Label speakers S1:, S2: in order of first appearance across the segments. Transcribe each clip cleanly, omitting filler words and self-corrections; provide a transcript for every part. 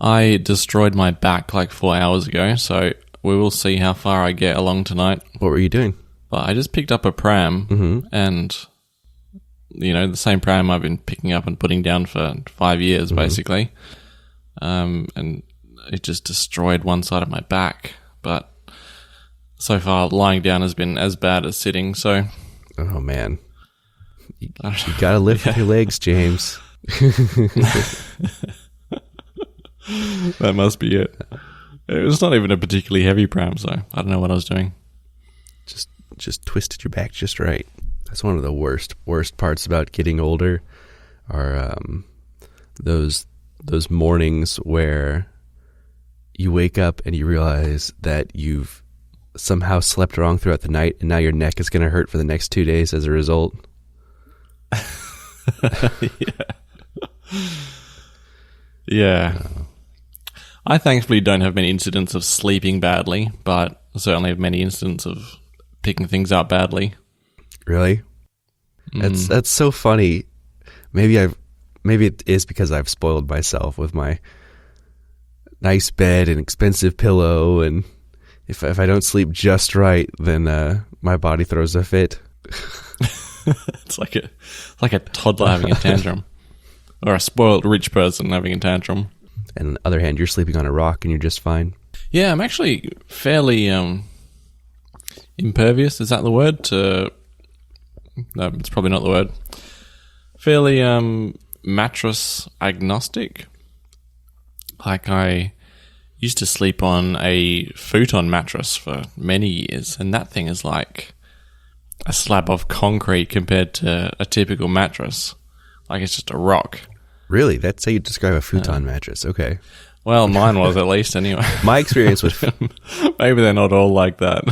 S1: I destroyed my back like 4 hours ago, so we will see how far I get along tonight.
S2: What were you doing?
S1: But I just picked up a pram, and, the same pram I've been picking up and putting down for 5 years, basically. And it just destroyed one side of my back. But so far, lying down has been as bad as sitting, so...
S2: Oh, man. You gotta lift with your legs, James.
S1: That must be it. It was not even a particularly heavy pram, so I don't know what I was doing.
S2: Just twisted your back just right. That's one of the worst parts about getting older are those mornings where you wake up and you realize that you've somehow slept wrong throughout the night and now your neck is going to hurt for the next 2 days as a result.
S1: Yeah. I thankfully don't have many incidents of sleeping badly, but I certainly have many incidents of picking things up badly.
S2: Really? That's so funny. Maybe it is because I've spoiled myself with my nice bed and expensive pillow, and if I don't sleep just right, then my body throws a fit.
S1: It's like a toddler having a tantrum, or a spoiled rich person having a tantrum.
S2: And on the other hand, you're sleeping on a rock and you're just fine. Yeah,
S1: I'm actually fairly impervious. Is that the word? No, it's probably not the word. Fairly mattress agnostic. Like, I used to sleep on a futon mattress for many years, and that thing is like a slab of concrete compared to a typical mattress. Like, it's just a rock.
S2: Really? That's how you describe a futon mattress. Okay.
S1: Well, mine was at least anyway.
S2: My experience with...
S1: Maybe they're not all like that.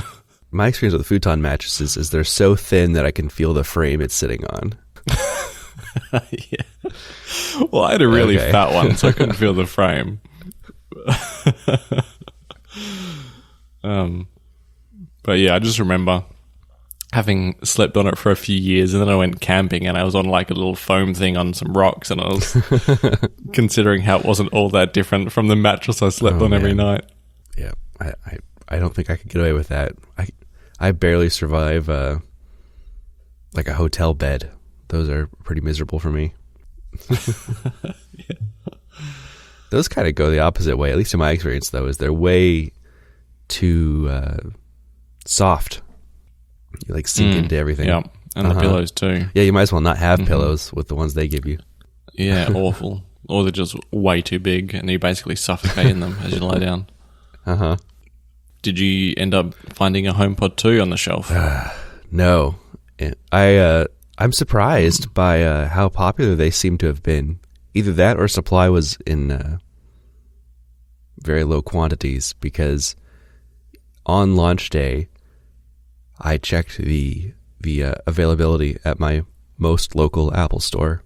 S2: My experience with futon mattresses is they're so thin that I can feel the frame it's sitting on.
S1: Yeah. Well, I had a really fat one, so I couldn't feel the frame. But yeah, I just remember having slept on it for a few years, and then I went camping and I was on like a little foam thing on some rocks, and I was considering how it wasn't all that different from the mattress I slept on every night.
S2: Yeah, I don't think I could get away with that. I barely survive like a hotel bed. Those are pretty miserable for me.
S1: Yeah.
S2: Those kind of go the opposite way, at least in my experience, though, is they're way too soft. You like sink into everything.
S1: Yeah, and the pillows too.
S2: Yeah, you might as well not have pillows with the ones they give you.
S1: Yeah, awful. Or they're just way too big and you basically suffocate in them as you lie down.
S2: Uh-huh.
S1: Did you end up finding a HomePod 2 on the shelf?
S2: No. I'm surprised by how popular they seem to have been. Either that or supply was in very low quantities, because on launch day, I checked the availability at my most local Apple store,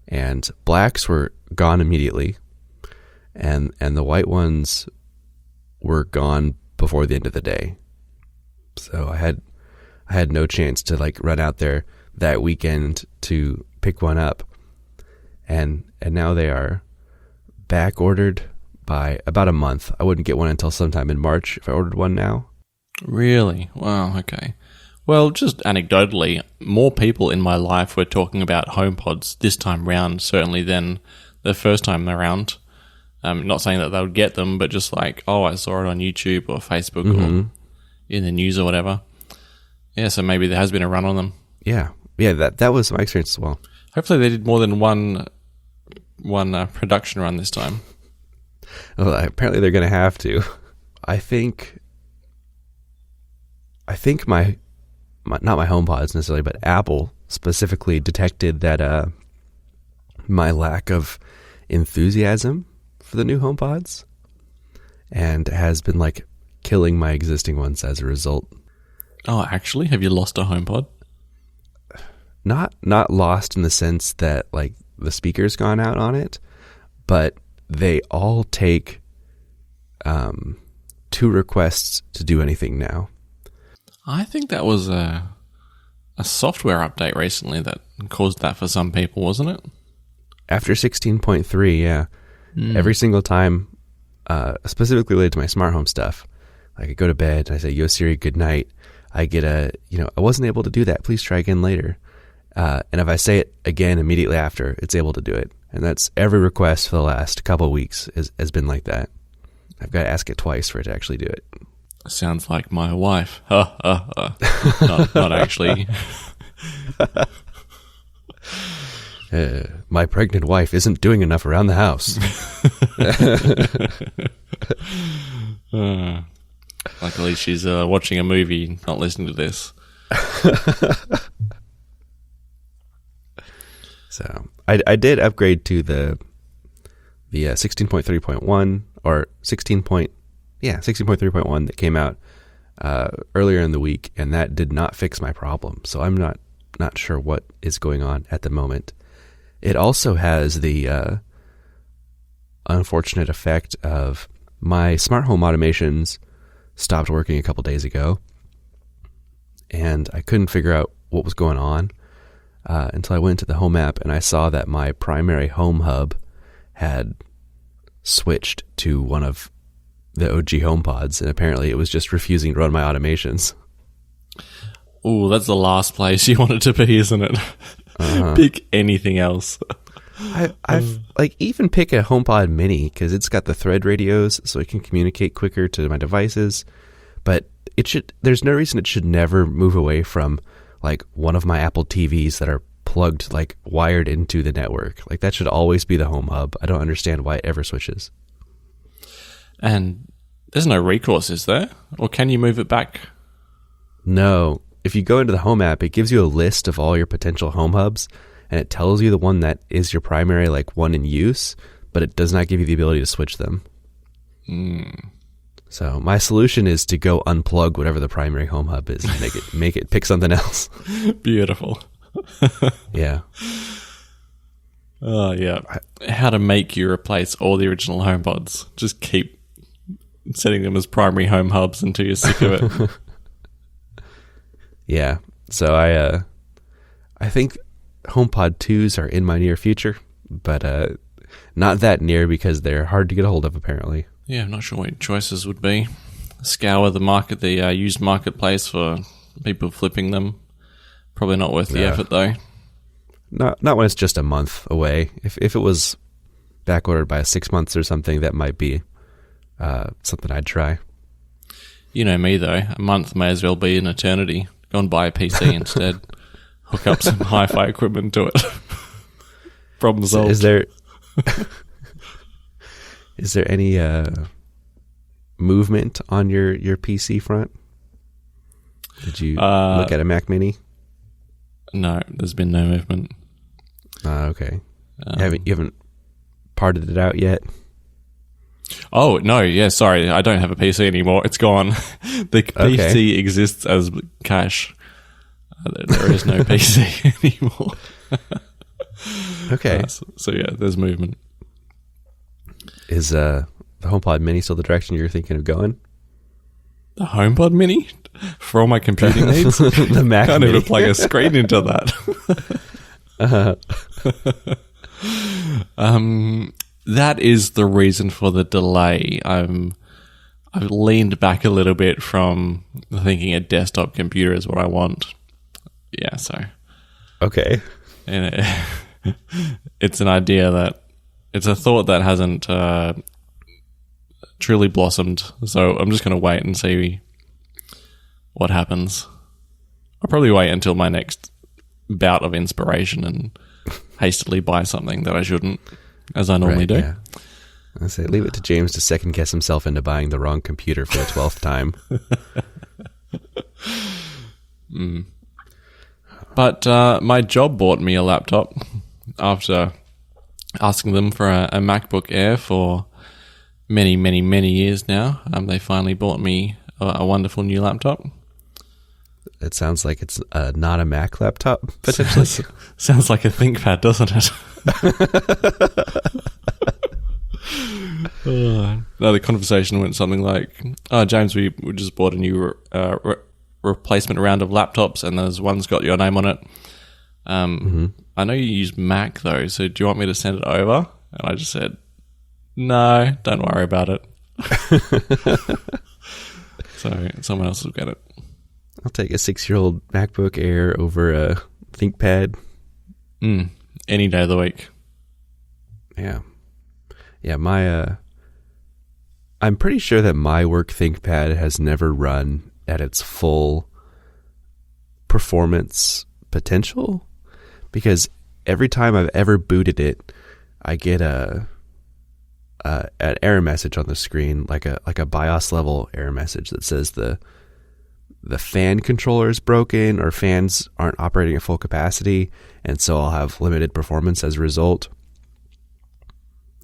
S2: and blacks were gone immediately, and the white ones were gone before the end of the day. So I had no chance to like run out there that weekend to pick one up, and now they are back ordered by about a month. I wouldn't get one until sometime in March if I ordered one now.
S1: Really? Wow, okay. Well, just anecdotally, more people in my life were talking about HomePods this time round, certainly, than the first time around. Not saying that they would get them, but just like, oh, I saw it on YouTube or Facebook or in the news or whatever. Yeah, so maybe there has been a run on them.
S2: Yeah, that was my experience as well.
S1: Hopefully they did more than one production run this time.
S2: Well, apparently they're going to have to. I think my not my HomePods necessarily, but Apple specifically detected that my lack of enthusiasm for the new HomePods, and has been like killing my existing ones as a result.
S1: Oh, actually, have you lost a HomePod?
S2: Not lost in the sense that like the speaker's gone out on it, but they all take 2 requests to do anything now.
S1: I think that was a software update recently that caused that for some people, wasn't it?
S2: After 16.3, yeah. Every single time, specifically related to my smart home stuff, like I go to bed and I say, "Yo Siri, good night," I get a, I wasn't able to do that. Please try again later. And if I say it again immediately after, it's able to do it. And that's every request for the last couple of weeks has been like that. I've got to ask it twice for it to actually do it.
S1: Sounds like my wife. Not actually.
S2: My pregnant wife isn't doing enough around the house.
S1: Luckily, she's watching a movie, not listening to this.
S2: So I did upgrade to the 16.3.1 or 16.3.1 that came out earlier in the week, and that did not fix my problem. So I'm not sure what is going on at the moment. It also has the unfortunate effect of my smart home automations stopped working a couple days ago, and I couldn't figure out what was going on until I went to the Home app and I saw that my primary home hub had switched to one of the OG HomePods, and apparently it was just refusing to run my automations.
S1: Ooh, that's the last place you want it to be, isn't it? Pick anything else.
S2: I've even pick a HomePod Mini because it's got the thread radios, so it can communicate quicker to my devices. But there's no reason it should never move away from like one of my Apple TVs that are plugged, like wired into the network. Like that should always be the home hub. I don't understand why it ever switches.
S1: And there's no recourse, is there? Or can you move it back?
S2: No. If you go into the Home app, it gives you a list of all your potential home hubs, and it tells you the one that is your primary, like one in use, but it does not give you the ability to switch them. So my solution is to go unplug whatever the primary home hub is and make it pick something else.
S1: Beautiful.
S2: Yeah.
S1: Oh, yeah. How to make you replace all the original HomePods. Just keep setting them as primary home hubs until you're sick of it.
S2: Yeah. So I think HomePod 2s are in my near future, but not that near because they're hard to get a hold of, apparently.
S1: Yeah, I'm not sure what your choices would be. Scour the used marketplace for people flipping them. Probably not worth the effort, though.
S2: Not when it's just a month away. If it was backordered by 6 months or something, that might be something I'd try.
S1: You know me, though. A month may as well be an eternity. Go and buy a PC instead. Hook up some hi-fi equipment to it. Problem solved.
S2: Is there any movement on your PC front? Did you look at a Mac Mini?
S1: No, there's been no movement.
S2: Okay. You haven't parted it out yet?
S1: Oh, no, yeah, sorry. I don't have a PC anymore. It's gone. The PC exists as cash. There is no PC anymore.
S2: Okay.
S1: So, yeah, there's movement.
S2: Is the HomePod Mini still the direction you're thinking of going?
S1: The HomePod Mini? For all my computing needs?
S2: The Mac
S1: Can't
S2: Mini.
S1: even plug a screen into that. That is the reason for the delay. I've leaned back a little bit from thinking a desktop computer is what I want. Yeah, so.
S2: Okay.
S1: And it's an idea that, it's a thought that hasn't truly blossomed. So I'm just going to wait and see what happens. I'll probably wait until my next bout of inspiration and hastily buy something that I shouldn't, as I normally do.
S2: Yeah. I say leave it to James to second guess himself into buying the wrong computer for the 12th time.
S1: But my job bought me a laptop after asking them for a MacBook Air for many, many, many years now. They finally bought me a wonderful new laptop.
S2: It sounds like it's not a Mac laptop, potentially.
S1: Sounds like a ThinkPad, doesn't it? No, the conversation went something like, "Oh, James, we just bought a new replacement round of laptops, and there's one's got your name on it. I know you use Mac though, so do you want me to send it over?" And I just said, No, don't worry about it. So someone else will get it.
S2: I'll take a 6-year-old MacBook Air over a ThinkPad.
S1: Any day of the week.
S2: Yeah. Yeah, I'm pretty sure that my work ThinkPad has never run at its full performance potential, because every time I've ever booted it, I get an error message on the screen, like a BIOS level error message that says the fan controller is broken, or fans aren't operating at full capacity, and so I'll have limited performance as a result.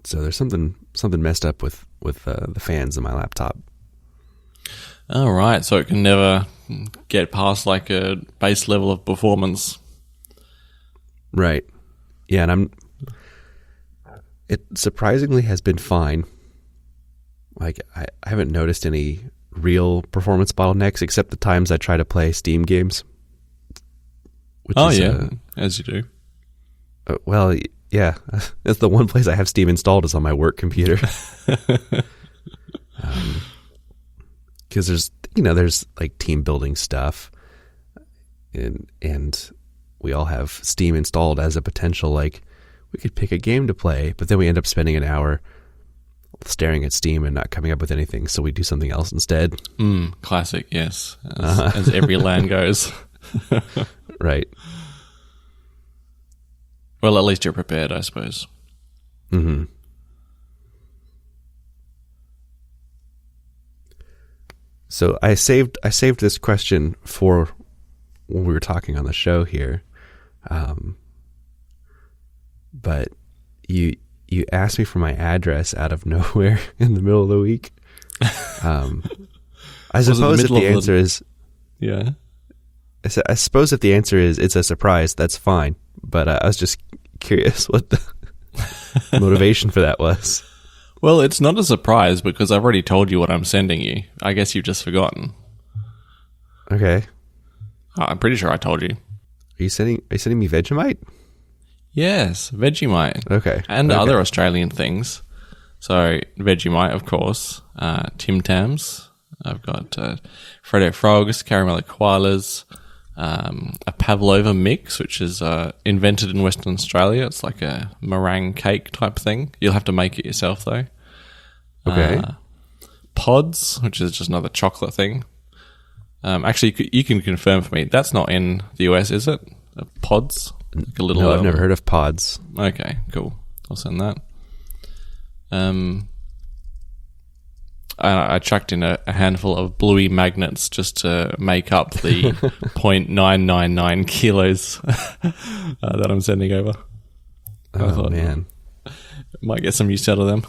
S2: So there's something messed up with the fans in my laptop.
S1: All right, so it can never get past like a base level of performance.
S2: Right. Yeah, and it surprisingly has been fine. Like, I haven't noticed any real performance bottlenecks except the times I try to play Steam games.
S1: As you do.
S2: Well, yeah, that's the one place I have Steam installed is on my work computer. Because there's like team building stuff, and we all have Steam installed as a potential, like, we could pick a game to play, but then we end up spending an hour staring at Steam and not coming up with anything, so we do something else instead.
S1: Classic, yes, as every LAN goes.
S2: Right.
S1: Well, at least you're prepared, I suppose.
S2: Mm-hmm. So I saved this question for when we were talking on the show here, but you asked me for my address out of nowhere in the middle of the week. I suppose if the answer is
S1: yeah,
S2: I suppose if the answer is it's a surprise, that's fine. But I was just curious what the motivation for that was.
S1: Well, it's not a surprise because I've already told you what I'm sending you. I guess you've just forgotten.
S2: Okay.
S1: I'm pretty sure I told you.
S2: Are you sending me Vegemite?
S1: Yes, Vegemite.
S2: Okay.
S1: And other Australian things. So, Vegemite, of course. Tim Tams. I've got Freddo Frogs, Caramello Koalas, a Pavlova mix, which is invented in Western Australia. It's like a meringue cake type thing. You'll have to make it yourself, though.
S2: Okay.
S1: Pods, which is just another chocolate thing. Actually, you can confirm for me. That's not in the US, is it? Pods? Like a little.
S2: No, I've never heard of pods.
S1: Okay, cool. I'll send that. I chucked in a handful of bluey magnets just to make up the 0.999 kilos that I'm sending over.
S2: Oh, man.
S1: Might get some use out of them.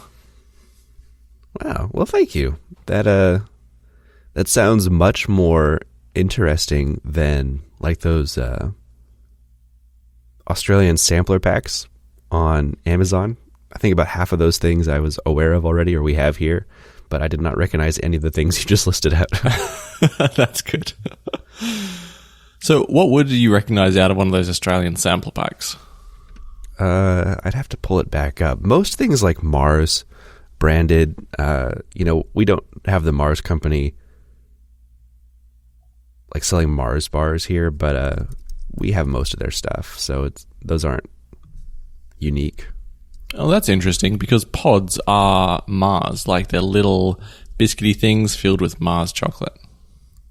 S2: Wow. Well, thank you. That sounds much more interesting than like those Australian sampler packs on Amazon. I think about half of those things I was aware of already, or we have here, but I did not recognize any of the things you just listed out.
S1: That's good. So what would you recognize out of one of those Australian sampler packs?
S2: I'd have to pull it back up. Most things like Mars branded, we don't have the Mars company like selling Mars bars here, but we have most of their stuff, so those aren't unique.
S1: Oh, that's interesting, because pods are Mars, like they're little biscuity things filled with Mars chocolate.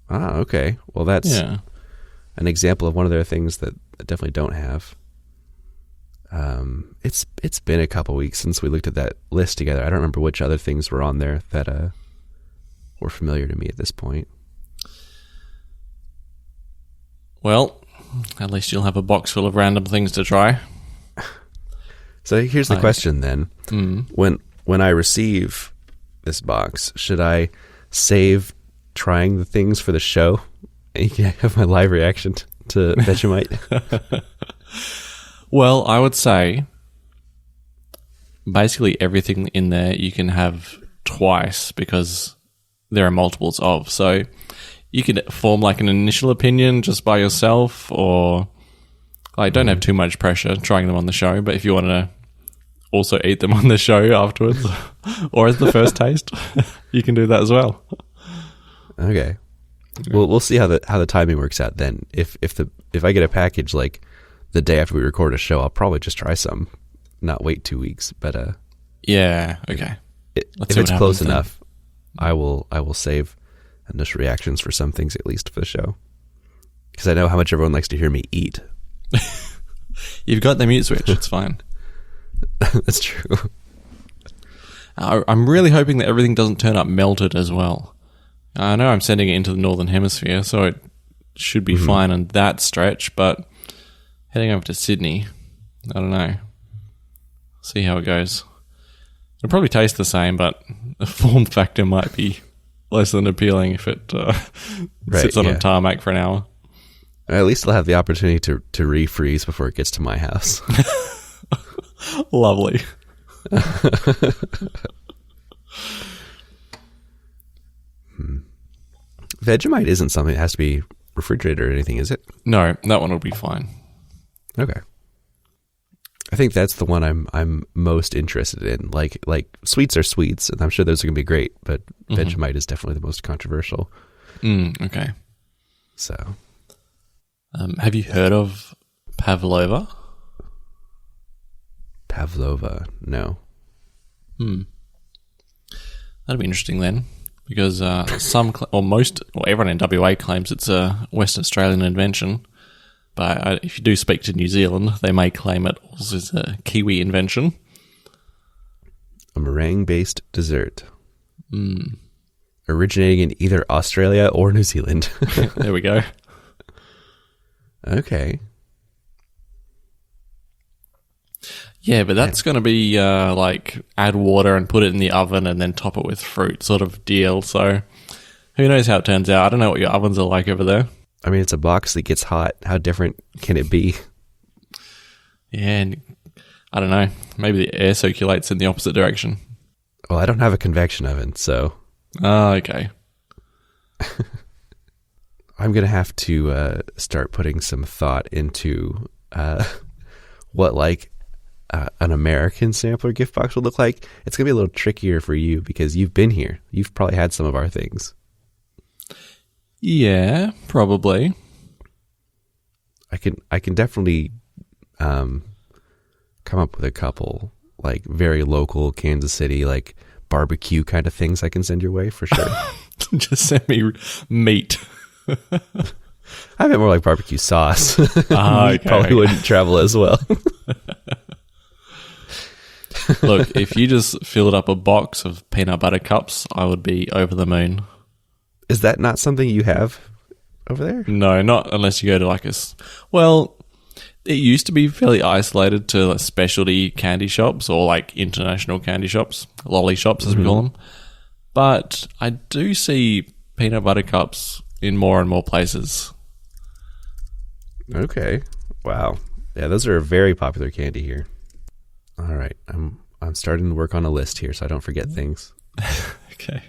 S2: Ah, okay. Well, that's an example of one of their things that I definitely don't have. It's been a couple weeks since we looked at that list together. I don't remember which other things were on there that were familiar to me at this point.
S1: Well, at least you'll have a box full of random things to try.
S2: So here's the question then.
S1: Mm.
S2: When I receive this box, should I save trying the things for the show? And you can have my live reaction to Vegemite.
S1: Well, I would say basically everything in there you can have twice because there are multiples of. So you could form like an initial opinion just by yourself, or like don't have too much pressure trying them on the show. But if you want to also eat them on the show afterwards, or as the first taste. You can do that as well.
S2: Okay. Well, we'll see how the timing works out then. If I get a package like the day after we record a show, I'll probably just try some, not wait 2 weeks. But
S1: yeah, okay.
S2: If it's close enough, I will save initial reactions for some things at least for the show, because I know how much everyone likes to hear me eat.
S1: You've got the mute switch. It's fine.
S2: That's true.
S1: I'm really hoping that everything doesn't turn up melted as well. I know I'm sending it into the Northern Hemisphere, so it should be fine on that stretch, but heading over to Sydney, I don't know. See how it goes. It'll probably taste the same, but the form factor might be less than appealing if it sits on a tarmac for an hour.
S2: At least I'll have the opportunity to refreeze before it gets to my house.
S1: Lovely.
S2: Vegemite isn't something that has to be refrigerated or anything, is it?
S1: No, that one will be fine.
S2: Okay. I think that's the one I'm most interested in. Like sweets are sweets, and I'm sure those are going to be great, but Vegemite is definitely the most controversial.
S1: Okay.
S2: So,
S1: have you heard of pavlova?
S2: Pavlova, no.
S1: That'd be interesting then, because everyone in WA claims it's a West Australian invention. But if you do speak to New Zealand, they may claim it also is a Kiwi invention.
S2: A meringue-based dessert. Originating in either Australia or New Zealand.
S1: There we go.
S2: Okay.
S1: Yeah, but that's going to be like add water and put it in the oven and then top it with fruit sort of deal. So who knows how it turns out. I don't know what your ovens are like over there.
S2: I mean, it's a box that gets hot. How different can it be?
S1: Yeah, and I don't know. Maybe the air circulates in the opposite direction.
S2: Well, I don't have a convection oven, so...
S1: Oh, okay.
S2: I'm going to have to start putting some thought into what, like, an American sampler gift box would look like. It's going to be a little trickier for you because you've been here. You've probably had some of our things.
S1: Yeah, probably.
S2: I can definitely come up with a couple, like, very local Kansas City, like, barbecue kind of things I can send your way for sure.
S1: Just send me meat.
S2: I meant more like barbecue sauce.
S1: Okay.
S2: Probably wouldn't travel as well.
S1: Look, if you just filled up a box of peanut butter cups, I would be over the moon.
S2: Is that not something you have over there?
S1: No, not unless you go to like well, it used to be fairly isolated to like specialty candy shops or like international candy shops, lolly shops as we call them. But I do see peanut butter cups in more and more places.
S2: Okay. Wow. Yeah, those are a very popular candy here. All right. I'm starting to work on a list here so I don't forget things.
S1: Okay.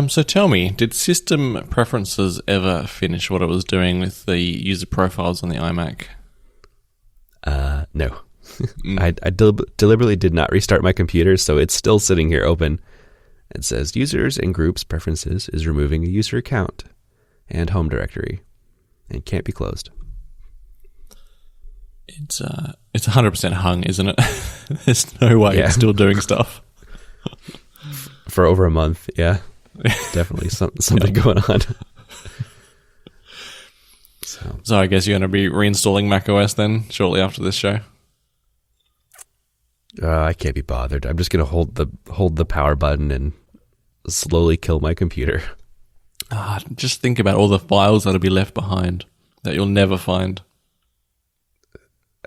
S1: So tell me, did system preferences ever finish what it was doing with the user profiles on the iMac?
S2: No. I deliberately did not restart my computer, so it's still sitting here open. It says users and groups preferences is removing a user account and home directory and can't be closed.
S1: It's 100% hung, isn't it? There's no way it's still doing stuff.
S2: For over a month, yeah. Definitely something going on.
S1: So I guess you're going to be reinstalling macOS then shortly after this show?
S2: I can't be bothered. I'm just going to hold the power button and slowly kill my computer.
S1: Just think about all the files that'll be left behind that you'll never find.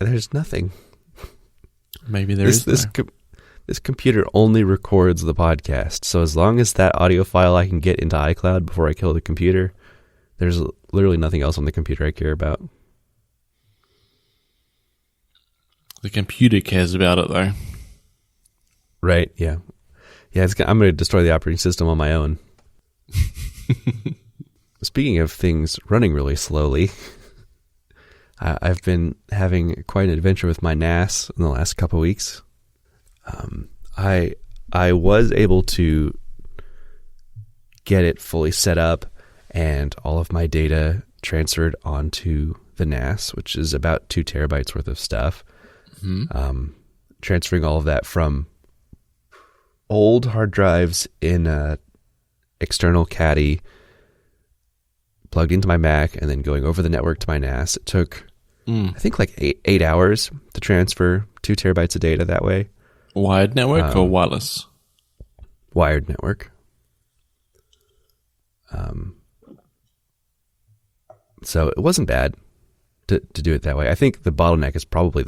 S2: There's nothing.
S1: Maybe there is.
S2: This computer only records the podcast, so as long as that audio file I can get into iCloud before I kill the computer, there's literally nothing else on the computer I care about.
S1: The computer cares about it, though.
S2: Right, yeah. Yeah, I'm going to destroy the operating system on my own. Speaking of things running really slowly, I've been having quite an adventure with my NAS in the last couple of weeks. I was able to get it fully set up and all of my data transferred onto the NAS, which is about 2 terabytes worth of stuff. Transferring all of that from old hard drives in a external caddy plugged into my Mac and then going over the network to my NAS. It took, I think, like 8 hours to transfer 2 terabytes of data that way.
S1: Wired network or wireless?
S2: Wired network. So it wasn't bad to do it that way. I think the bottleneck is probably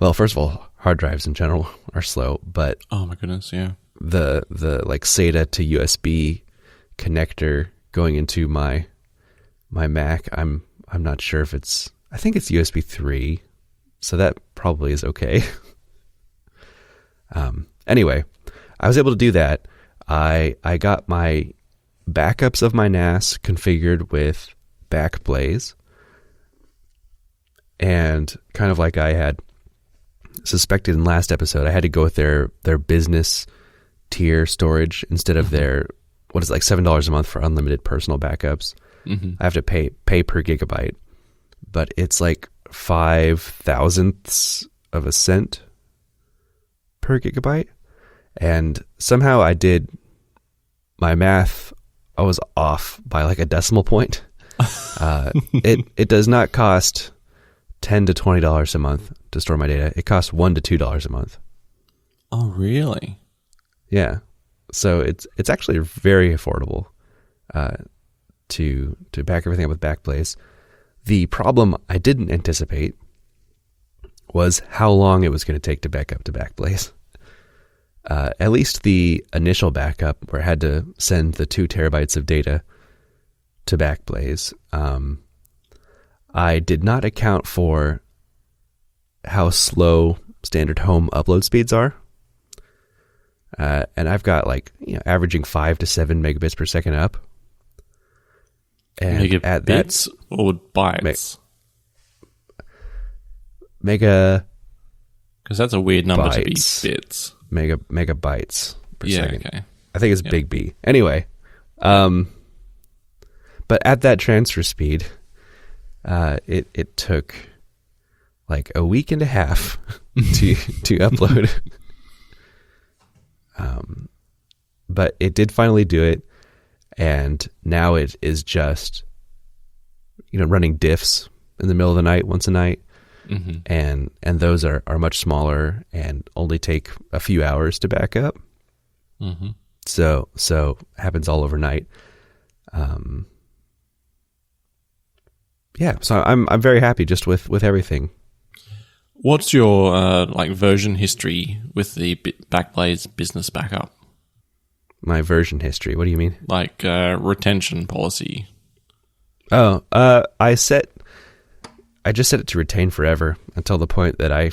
S2: well, first of all, hard drives in general are slow, but
S1: oh my goodness, yeah.
S2: The like SATA to USB connector going into my Mac, I'm not sure if I think it's USB 3, so that probably is okay. Anyway, I was able to do that. I got my backups of my NAS configured with Backblaze, and kind of like I had suspected in last episode, I had to go with their business tier storage instead of their, what is it, like $7 a month for unlimited personal backups. I have to pay per gigabyte, but it's like 0.005 of a cent per gigabyte. And somehow I did my math, I was off by like a decimal point. It does not cost $10 to $20 a month to store my data. It costs $1 to $2 a month.
S1: Oh, really?
S2: Yeah. So it's actually very affordable to back everything up with Backblaze. The problem I didn't anticipate was how long it was going to take to back up to Backblaze. At least the initial backup, where I had to send the 2 terabytes of data to Backblaze, I did not account for how slow standard home upload speeds are. And I've got averaging 5 to 7 megabits per second up. And
S1: megabits or bytes?
S2: Mega.
S1: Because that's a weird number
S2: bytes.
S1: To be bits.
S2: Megabytes per second.
S1: Okay.
S2: I think it's big B. Anyway, but at that transfer speed, it took like a week and a half to upload. But it did finally do it, and now it is just running diffs in the middle of the night once a night. And those are much smaller and only take a few hours to back up. So happens all overnight. Yeah, so I'm very happy just with everything.
S1: What's your version history with the Backblaze business backup?
S2: My version history. What do you mean?
S1: Like retention policy.
S2: Oh, I just set it to retain forever until the point that I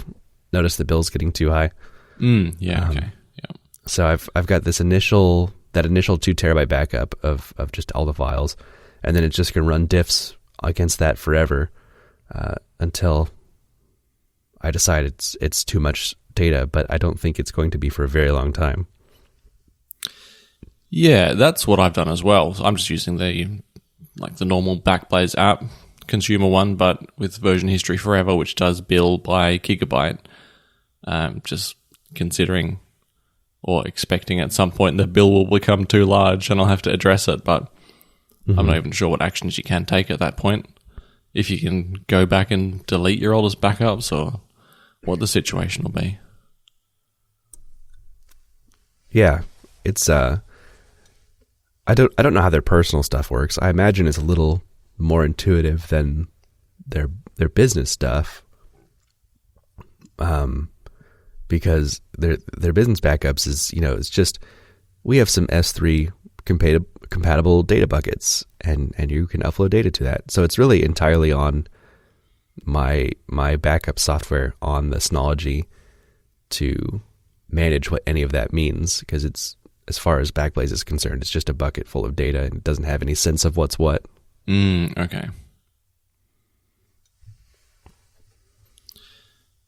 S2: noticed the bill's getting too high.
S1: Okay. Yeah.
S2: So I've got that initial 2 terabyte backup of just all the files, and then it's just going to run diffs against that forever until I decide it's too much data. But I don't think it's going to be for a very long time. Yeah,
S1: that's what I've done as well. So I'm just using the normal Backblaze app, consumer one, but with version history forever, which does bill by gigabyte. Just considering or expecting at some point the bill will become too large and I'll have to address it, but I'm not even sure what actions you can take at that point. If you can go back and delete your oldest backups or what the situation will be.
S2: Yeah, it's I don't know how their personal stuff works. I imagine it's a little more intuitive than their business stuff, because their business backups is it's just we have some S3 compatible data buckets, and you can upload data to that. So it's really entirely on my backup software on the Synology to manage what any of that means, because it's, as far as Backblaze is concerned, it's just a bucket full of data and it doesn't have any sense of what's what.
S1: Okay.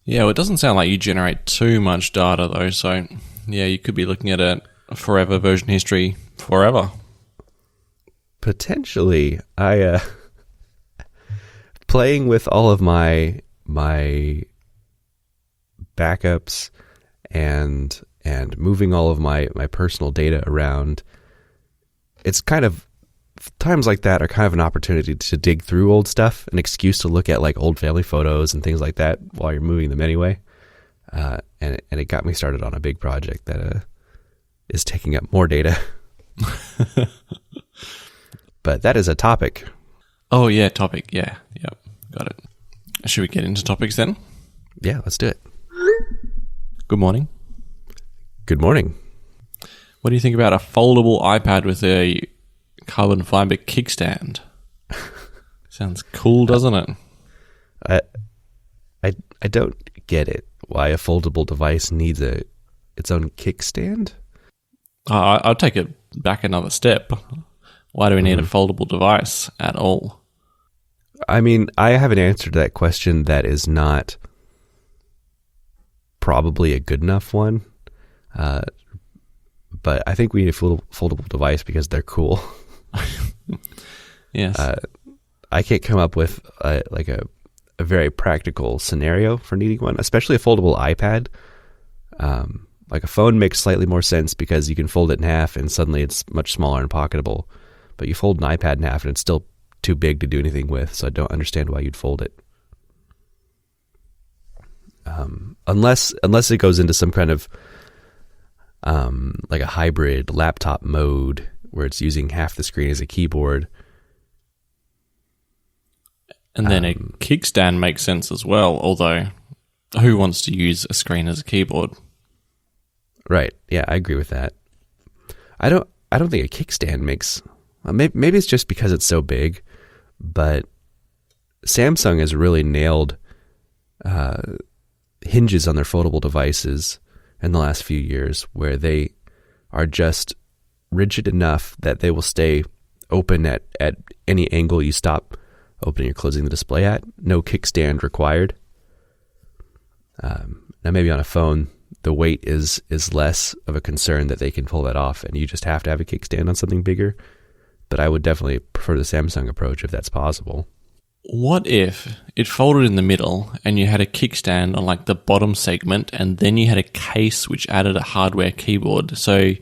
S1: Yeah, well, it doesn't sound like you generate too much data though, so yeah, you could be looking at a forever version history forever.
S2: Potentially. I playing with all of my backups and moving all of my personal data around, it's kind of times like that are kind of an opportunity to dig through old stuff, an excuse to look at like old family photos and things like that while you're moving them anyway. And it got me started on a big project that is taking up more data. But that is a topic.
S1: Oh yeah, topic. Yeah, yep, got it. Should we get into topics then?
S2: Yeah, let's do it.
S1: Good morning.
S2: Good morning.
S1: What do you think about a foldable iPad with a carbon fiber kickstand? Sounds cool, doesn't it?
S2: I don't get it. Why a foldable device needs its own kickstand?
S1: I'll take it back another step. Why do we need a foldable device at all?
S2: I mean, I have an answer to that question that is not probably a good enough one. But I think we need a foldable device because they're cool.
S1: Yes.
S2: I can't come up with a very practical scenario for needing one, especially a foldable iPad. Like a phone makes slightly more sense because you can fold it in half and suddenly it's much smaller and pocketable. But you fold an iPad in half and it's still too big to do anything with, so I don't understand why you'd fold it. Unless it goes into some kind of like a hybrid laptop mode where it's using half the screen as a keyboard.
S1: And then a kickstand makes sense as well, although who wants to use a screen as a keyboard?
S2: Right. Yeah, I agree with that. I don't think a kickstand makes... Maybe it's just because it's so big, but Samsung has really nailed hinges on their foldable devices in the last few years, where they are just rigid enough that they will stay open at any angle you stop opening or closing the display at. No kickstand required. Now maybe on a phone, the weight is less of a concern that they can pull that off, and you just have to have a kickstand on something bigger. But I would definitely prefer the Samsung approach if that's possible.
S1: What if it folded in the middle and you had a kickstand on like the bottom segment, and then you had a case which added a hardware keyboard? So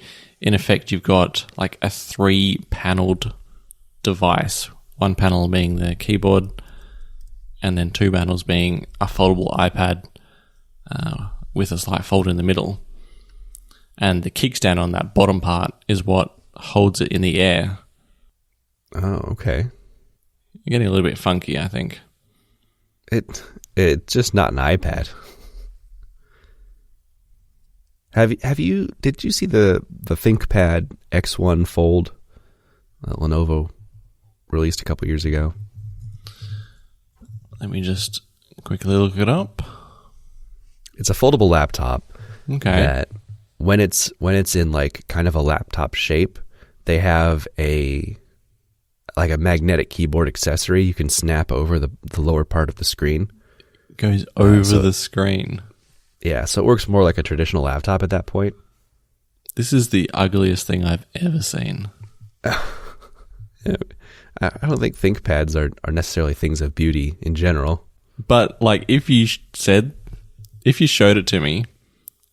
S1: in effect, you've got like a 3-paneled device. One panel being the keyboard, and then 2 panels being a foldable iPad with a slight fold in the middle. And the kickstand on that bottom part is what holds it in the air.
S2: Oh, okay.
S1: You're getting a little bit funky, I think.
S2: It's just not an iPad. Did you see the ThinkPad X1 Fold that Lenovo released a couple years ago?
S1: Let me just quickly look it up.
S2: It's a foldable laptop.
S1: Okay.
S2: That when it's in like kind of a laptop shape, they have a magnetic keyboard accessory you can snap over the lower part of the screen.
S1: Goes over the screen.
S2: Yeah, so it works more like a traditional laptop at that point.
S1: This is the ugliest thing I've ever seen.
S2: Yeah, I don't think ThinkPads are necessarily things of beauty in general.
S1: But like if you showed it to me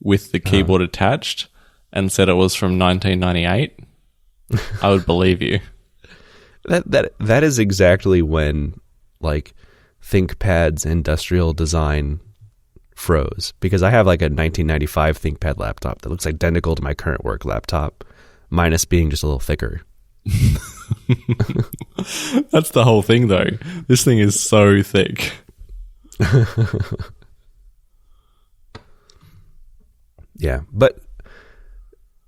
S1: with the keyboard attached and said it was from 1998, I would believe you.
S2: That is exactly when like ThinkPad's industrial design froze, because I have like a 1995 ThinkPad laptop that looks identical to my current work laptop, minus being just a little thicker.
S1: That's the whole thing though. This thing is so thick.
S2: Yeah, but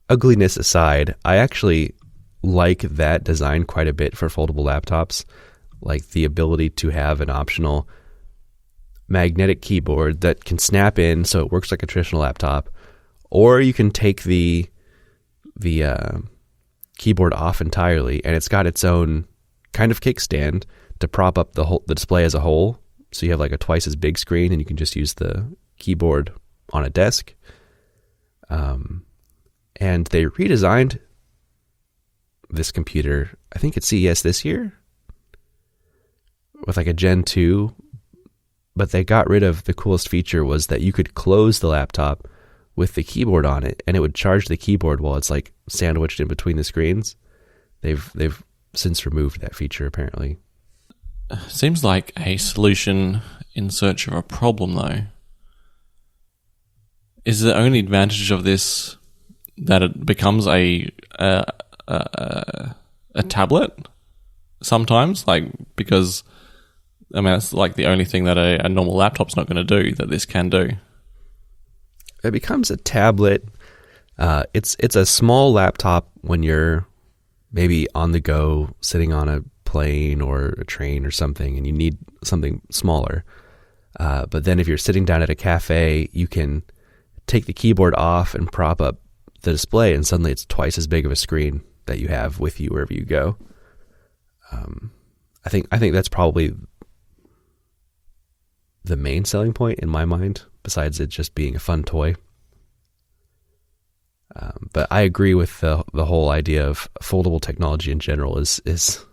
S2: ugliness aside, I actually like that design quite a bit for foldable laptops. Like the ability to have an optional magnetic keyboard that can snap in so it works like a traditional laptop, or you can take the keyboard off entirely and it's got its own kind of kickstand to prop up the display as a whole, so you have like a twice as big screen and you can just use the keyboard on a desk. And they redesigned this computer, I think at CES this year, with like a Gen 2. But they got rid of the coolest feature was that you could close the laptop with the keyboard on it, and it would charge the keyboard while it's like sandwiched in between the screens. They've since removed that feature, apparently.
S1: Seems like a solution in search of a problem, though. Is the only advantage of this that it becomes a tablet sometimes? Like, because, I mean, it's like the only thing that a normal laptop's not going to do that this can do.
S2: It becomes a tablet. It's a small laptop when you're maybe on the go, sitting on a plane or a train or something, and you need something smaller. But then if you're sitting down at a cafe, you can take the keyboard off and prop up the display, and suddenly it's twice as big of a screen that you have with you wherever you go. I think that's probably the main selling point in my mind, besides it just being a fun toy. But I agree with the whole idea of foldable technology in general is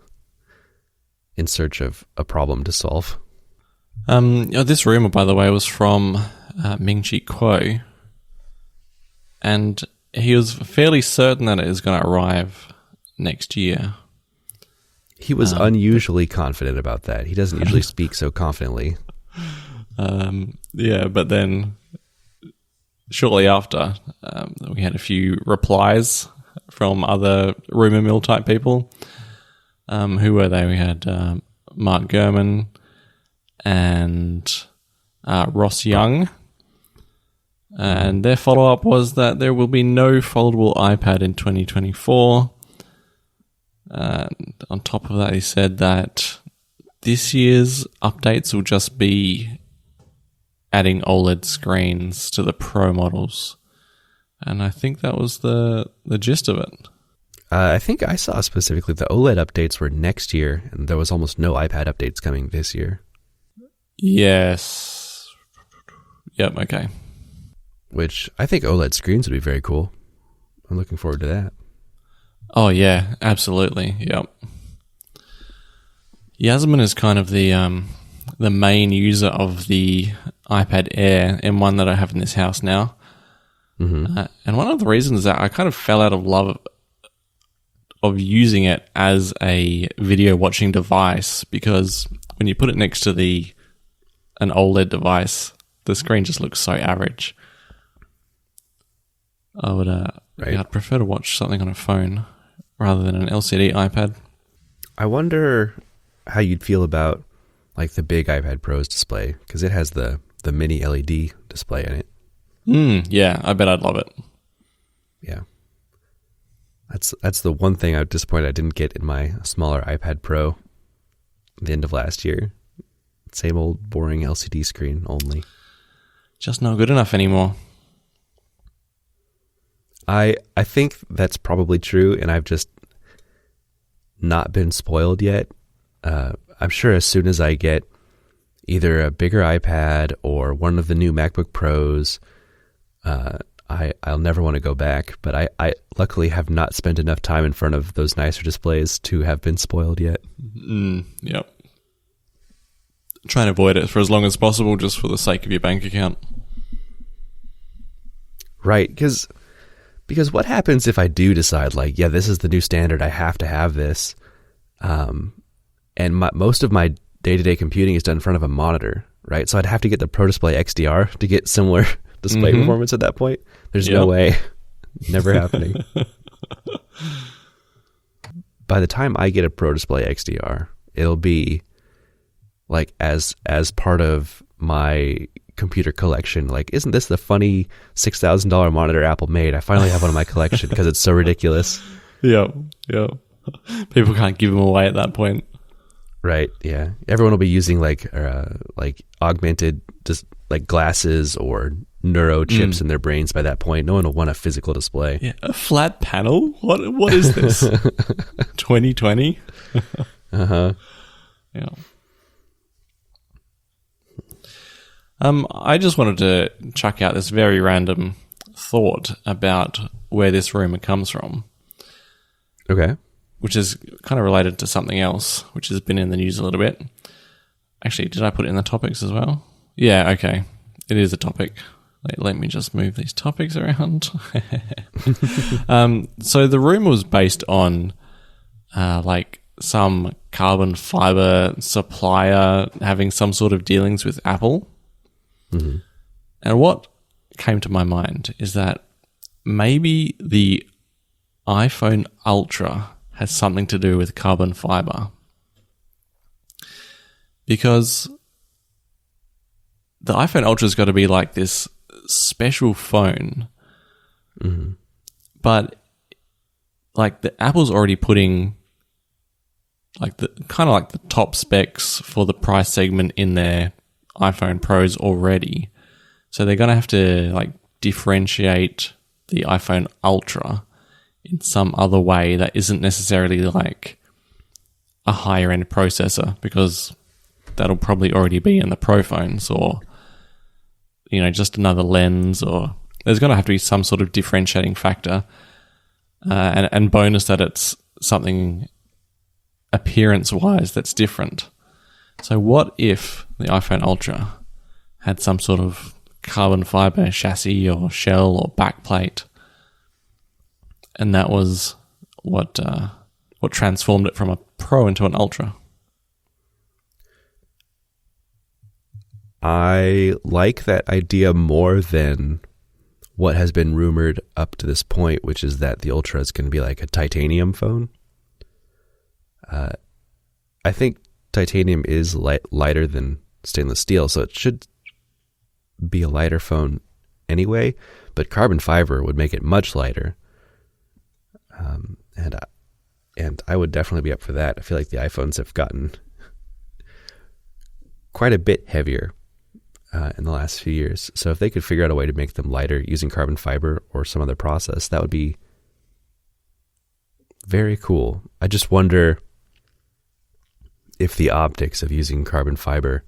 S2: in search of a problem to solve.
S1: This rumor, by the way, was from Ming-Chi Kuo, and he was fairly certain that it is going to arrive next year.
S2: He was unusually confident about that. He doesn't usually speak so confidently.
S1: Yeah, but then shortly after, we had a few replies from other rumor mill type people. Who were they? We had Mark Gurman and Ross Young. And their follow-up was that there will be no foldable iPad in 2024. And on top of that, he said that this year's updates will just be adding OLED screens to the Pro models. And I think that was the gist of it.
S2: I think I saw specifically the OLED updates were next year, and there was almost no iPad updates coming this year.
S1: Yes. Yep, okay.
S2: Which I think OLED screens would be very cool. I'm looking forward to that.
S1: Oh, yeah, absolutely. Yep. Yasmin is kind of the main user of the iPad Air M1 that I have in this house now. Mm-hmm. And one of the reasons that I kind of fell out of love of using it as a video watching device, because when you put it next to an OLED device, the screen just looks so average. I would, I'd prefer to watch something on a phone rather than an LCD iPad.
S2: I wonder how you'd feel about like the big iPad Pro's display, because it has the mini LED display in it.
S1: Yeah, I bet I'd love it.
S2: Yeah. That's the one thing I was disappointed I didn't get in my smaller iPad Pro at the end of last year. Same old boring LCD screen only.
S1: Just not good enough anymore.
S2: I think that's probably true, and I've just not been spoiled yet. I'm sure as soon as I get either a bigger iPad or one of the new MacBook Pros, I'll never want to go back. But I luckily have not spent enough time in front of those nicer displays to have been spoiled yet.
S1: Yep. Try and avoid it for as long as possible, just for the sake of your bank account.
S2: Right, because what happens if I do decide, like, yeah, this is the new standard, I have to have this, and most of my day-to-day computing is done in front of a monitor, right? So I'd have to get the Pro Display XDR to get similar display performance at that point. There's no way. Never happening. By the time I get a Pro Display XDR, it'll be like as part of my computer collection. Like, isn't this the funny $6,000 monitor Apple made? I finally have one in my collection because it's so ridiculous.
S1: Yeah. People can't give them away at that point.
S2: Right. Yeah. Everyone will be using like augmented just like glasses or neuro chips in their brains by that point. No one will want a physical display.
S1: Yeah. A flat panel? What is this? 2020?
S2: Uh-huh.
S1: Yeah. I just wanted to chuck out this very random thought about where this rumor comes from.
S2: Okay.
S1: Which is kind of related to something else, which has been in the news a little bit. Actually, did I put it in the topics as well? Yeah, okay. It is a topic. Let me just move these topics around. So the rumor was based on some carbon fiber supplier having some sort of dealings with Apple.
S2: Mm-hmm.
S1: And what came to my mind is that maybe the iPhone Ultra has something to do with carbon fiber. Because the iPhone Ultra's got to be like this special phone.
S2: Mm-hmm.
S1: But like the Apple's already putting like the kind of like the top specs for the price segment in their iPhone Pros already. So they're going to have to like differentiate the iPhone Ultra in some other way that isn't necessarily like a higher end processor, because that'll probably already be in the Pro phones, or just another lens, or there's going to have to be some sort of differentiating factor, and bonus that it's something appearance wise that's different. So what if the iPhone Ultra had some sort of carbon fiber chassis or shell or backplate, and that was what transformed it from a Pro into an Ultra?
S2: I like that idea more than what has been rumored up to this point, which is that the Ultra is going to be like a titanium phone. I think titanium is lighter than stainless steel, so it should be a lighter phone anyway, but carbon fiber would make it much lighter. And I would definitely be up for that. I feel like the iPhones have gotten quite a bit heavier in the last few years. So if they could figure out a way to make them lighter using carbon fiber or some other process, that would be very cool. I just wonder if the optics of using carbon fiber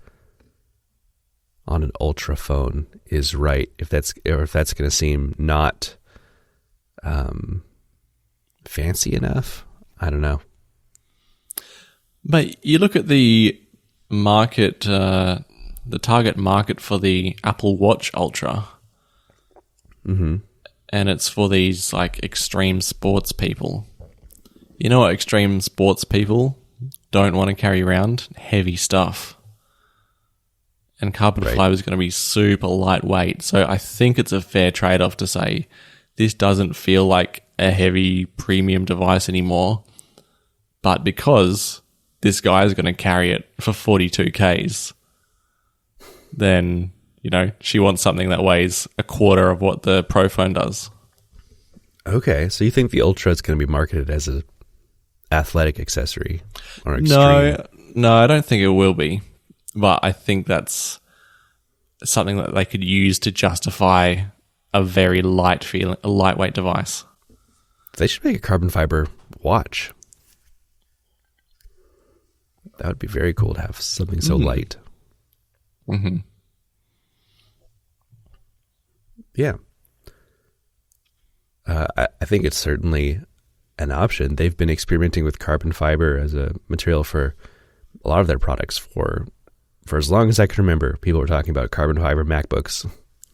S2: on an Ultra phone is right, if that's going to seem not fancy enough. I don't know.
S1: But you look at the market, the target market for the Apple Watch Ultra,
S2: mm-hmm.
S1: and it's for these like extreme sports people. You know what extreme sports people don't want to carry around? Heavy stuff. And carbon fiber is going to be super lightweight. So I think it's a fair trade-off to say this doesn't feel like a heavy premium device anymore. But because this guy is going to carry it for 42 Ks, then, she wants something that weighs a quarter of what the Pro phone does.
S2: Okay, so you think the Ultra is going to be marketed as an athletic accessory or extreme?
S1: No, I don't think it will be. But I think that's something that they could use to justify a very lightweight device.
S2: They should make a carbon fiber watch. That would be very cool to have something so light.
S1: Mm-hmm.
S2: Yeah. I think it's certainly an option. They've been experimenting with carbon fiber as a material for a lot of their products for as long as I can remember. People were talking about carbon fiber MacBooks.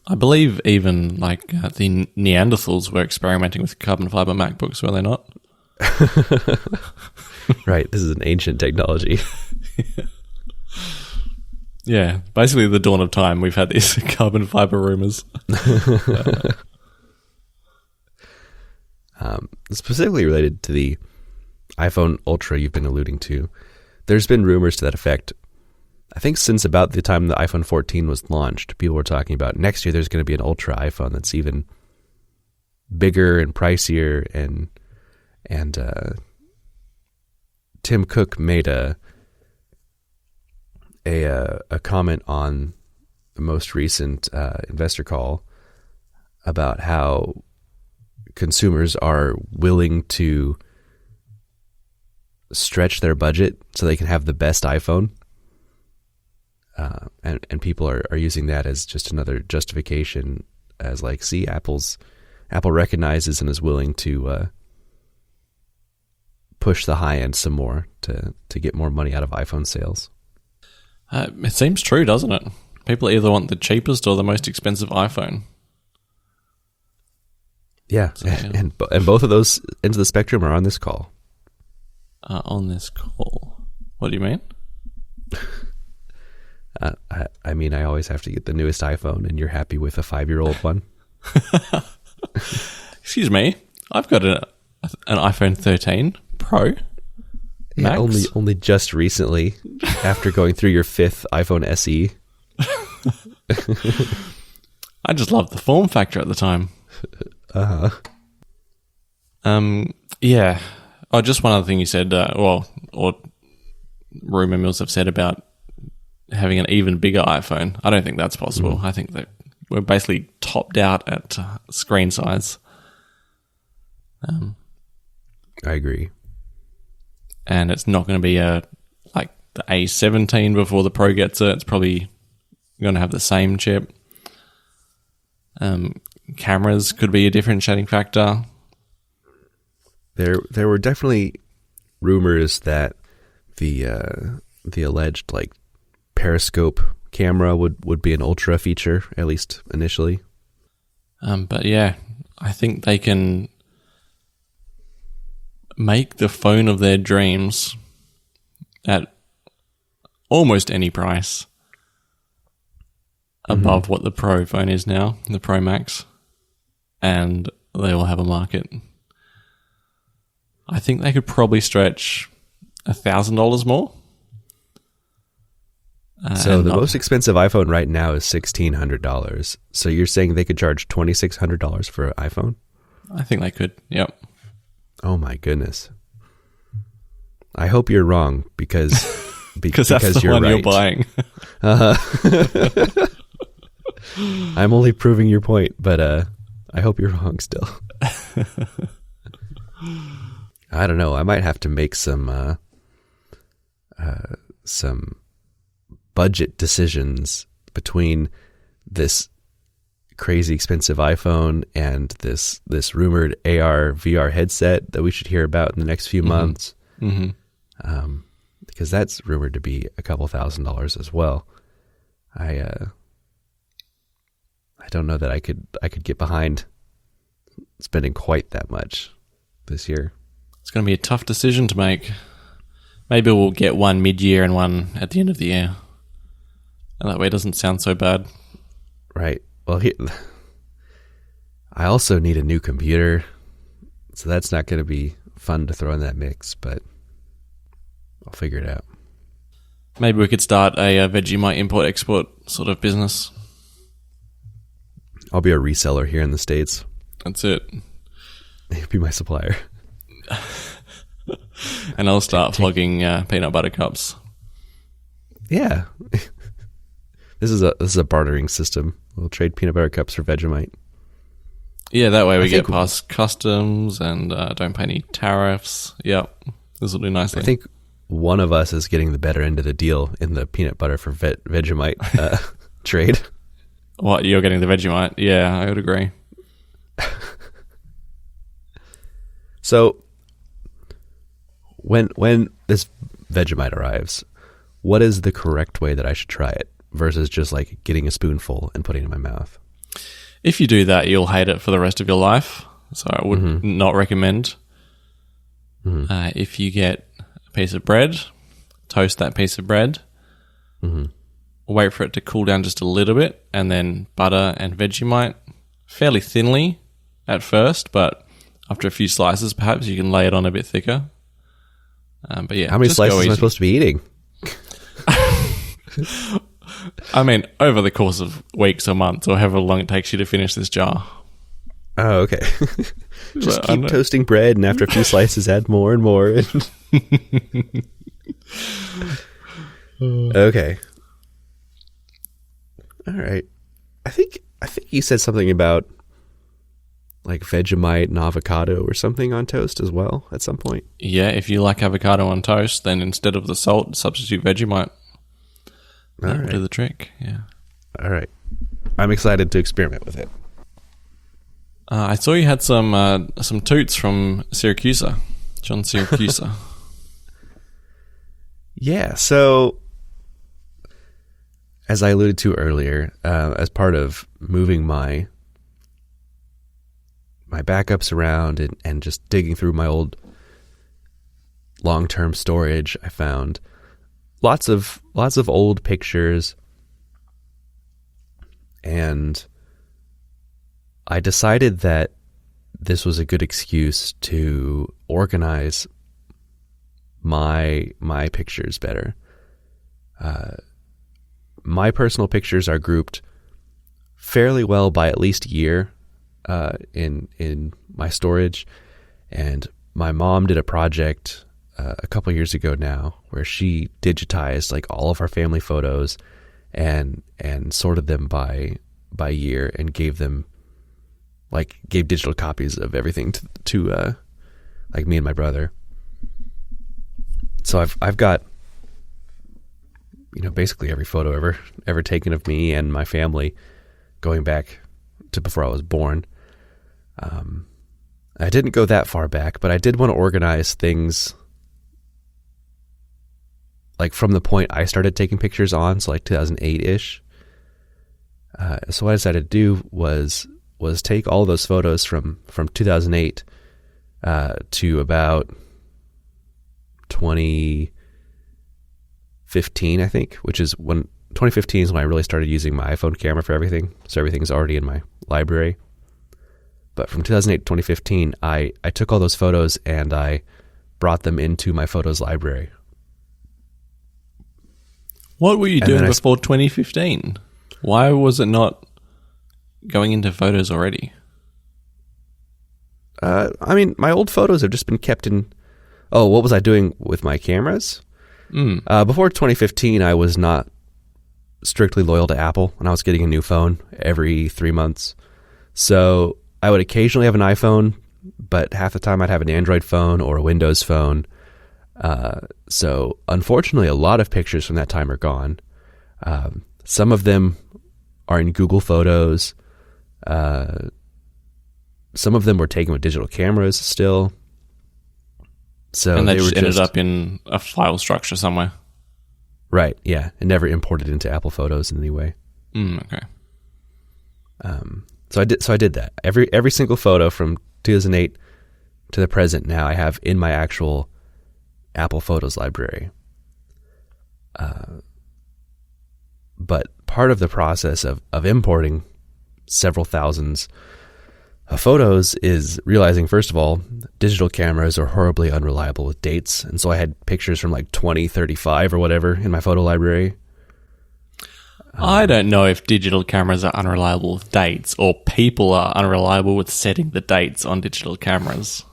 S1: I believe even the Neanderthals were experimenting with carbon fiber MacBooks, were they not?
S2: Right, this is an ancient technology.
S1: Yeah, basically the dawn of time, we've had these carbon fiber rumors.
S2: Specifically related to the iPhone Ultra you've been alluding to, there's been rumors to that effect. I think since about the time the iPhone 14 was launched, people were talking about next year there's going to be an Ultra iPhone that's even bigger and pricier, and Tim Cook made a comment on the most recent investor call about how consumers are willing to stretch their budget so they can have the best iPhone. and people are using that as just another justification, as like, see, Apple recognizes and is willing to push the high end some more to get more money out of iPhone sales.
S1: It seems true, doesn't it? People either want the cheapest or the most expensive iPhone.
S2: Yeah,
S1: So,
S2: and both of those ends of the spectrum are on this call.
S1: On this call. What do you mean?
S2: I mean, I always have to get the newest iPhone, and you're happy with a 5-year-old one.
S1: Excuse me, I've got an iPhone 13 Pro Max.
S2: Yeah, only just recently, after going through your 5th iPhone SE.
S1: I just loved the form factor at the time. Yeah. Oh, just one other thing you said, or rumor mills have said about having an even bigger iPhone. I don't think that's possible. I think that we're basically topped out at screen size.
S2: I agree.
S1: And it's not going to be like the A17 before the Pro gets it. It's probably going to have the same chip. Cameras could be a differentiating factor.
S2: There were definitely rumors that the alleged like periscope camera would be an ultra feature, at least initially.
S1: But yeah, I think they can make the phone of their dreams at almost any price above what the Pro phone is now, the Pro Max, and they will have a market. I think they could probably stretch $1,000 more.
S2: So the most expensive iPhone right now is $1,600. So you're saying they could charge $2,600 for an iPhone?
S1: I think they could, yep.
S2: Oh my goodness. I hope you're wrong because
S1: that's the
S2: you're
S1: one
S2: right.
S1: you're buying.
S2: I'm only proving your point, but I hope you're wrong still. I don't know. I might have to make some budget decisions between this crazy expensive iPhone and this rumored AR VR headset that we should hear about in the next few months. Because that's rumored to be a couple $1,000s as well. I don't know that I could get behind spending quite that much this year.
S1: It's going to be a tough decision to make. Maybe we'll get one mid-year and one at the end of the year. And that way it doesn't sound so bad.
S2: Right. Well, I also need a new computer, so that's not going to be fun to throw in that mix, but I'll figure it out.
S1: Maybe we could start a Vegemite import-export sort of business.
S2: I'll be a reseller here in the States.
S1: That's it.
S2: You'll be my supplier.
S1: And I'll start flogging peanut butter cups.
S2: Yeah. This is a bartering system. We'll trade peanut butter cups for Vegemite.
S1: Yeah, that way we get past customs and don't pay any tariffs. Yep, this will do nicely.
S2: I think one of us is getting the better end of the deal in the peanut butter for Vegemite trade.
S1: What, you're getting the Vegemite? Yeah, I would agree.
S2: So, when this Vegemite arrives, what is the correct way that I should try it versus just like getting a spoonful and putting it in my mouth?
S1: If you do that, you'll hate it for the rest of your life. So I would not recommend. If you get a piece of bread, toast that piece of bread, wait for it to cool down just a little bit, and then butter and Vegemite fairly thinly at first, but after a few slices, perhaps you can lay it on a bit thicker. But yeah,
S2: how many slices am I supposed to be eating?
S1: I mean, over the course of weeks or months, or however long it takes you to finish this jar.
S2: Oh, okay. Just keep toasting bread, and after a few slices, add more and more. Okay. All right. I think you said something about like Vegemite and avocado or something on toast as well at some point.
S1: Yeah, if you like avocado on toast, then instead of the salt, substitute Vegemite. That
S2: All
S1: will
S2: right.
S1: do the trick. Yeah.
S2: All right. I'm excited to experiment with it.
S1: I saw you had some toots from Siracusa, John Siracusa.
S2: Yeah, so as I alluded to earlier, as part of moving my backups around and just digging through my old long-term storage, I found lots of old pictures, and I decided that this was a good excuse to organize my pictures better. My personal pictures are grouped fairly well by at least year in my storage, and my mom did a project a couple years ago now where she digitized like all of our family photos and sorted them by year and gave digital copies of everything to like me and my brother. So I've got, basically every photo ever taken of me and my family going back to before I was born. I didn't go that far back, but I did want to organize things like from the point I started taking pictures on, so like 2008-ish. So what I decided to do was take all those photos from 2008 to about 2015, I think, which is when 2015 is when I really started using my iPhone camera for everything. So everything's already in my library. But from 2008 to 2015, I took all those photos and I brought them into my photos library.
S1: What were you doing before 2015? Why was it not going into photos already?
S2: I mean, my old photos have just been kept in... Oh, what was I doing with my cameras? Before 2015, I was not strictly loyal to Apple, and I was getting a new phone every 3 months. So I would occasionally have an iPhone, but half the time I'd have an Android phone or a Windows phone. So unfortunately, a lot of pictures from that time are gone. Some of them are in Google Photos. Some of them were taken with digital cameras still. So
S1: and they just ended up in a file structure somewhere.
S2: Right, yeah. It never imported into Apple Photos in any way.
S1: Okay.
S2: So I did that. Every single photo from 2008 to the present now I have in my actual Apple Photos library. But part of the process of importing several thousands of photos is realizing, first of all, digital cameras are horribly unreliable with dates. And so I had pictures from like 2035 or whatever in my photo library.
S1: I don't know if digital cameras are unreliable with dates or people are unreliable with setting the dates on digital cameras.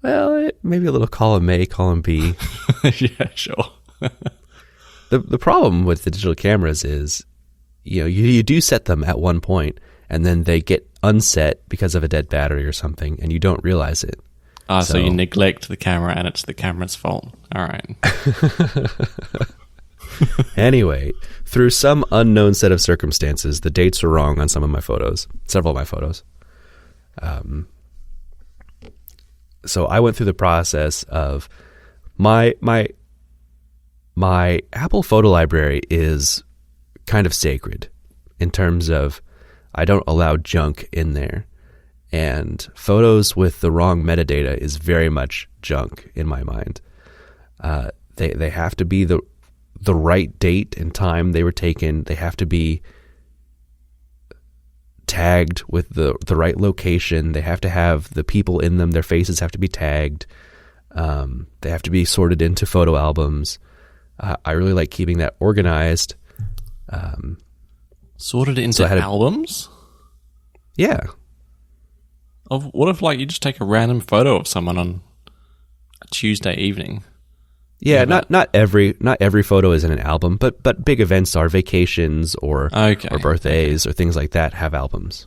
S2: Well, maybe a little column A, column B.
S1: Yeah, sure.
S2: The problem with the digital cameras is, you do set them at one point, and then they get unset because of a dead battery or something, and you don't realize it.
S1: So you neglect the camera, and it's the camera's fault. All right.
S2: Anyway, through some unknown set of circumstances, the dates were wrong on some of my photos, several of my photos. So I went through the process of my Apple photo library is kind of sacred in terms of I don't allow junk in there, and photos with the wrong metadata is very much junk in my mind. They have to be the right date and time they were taken. They have to be tagged with the right location. They have to have the people in them. Their faces have to be tagged. They have to be sorted into photo albums. I really like keeping that organized.
S1: Sorted into albums?
S2: Yeah.
S1: What if you just take a random photo of someone on a Tuesday evening?
S2: Yeah, not every photo is in an album, but big events are vacations or birthdays or things like that have albums.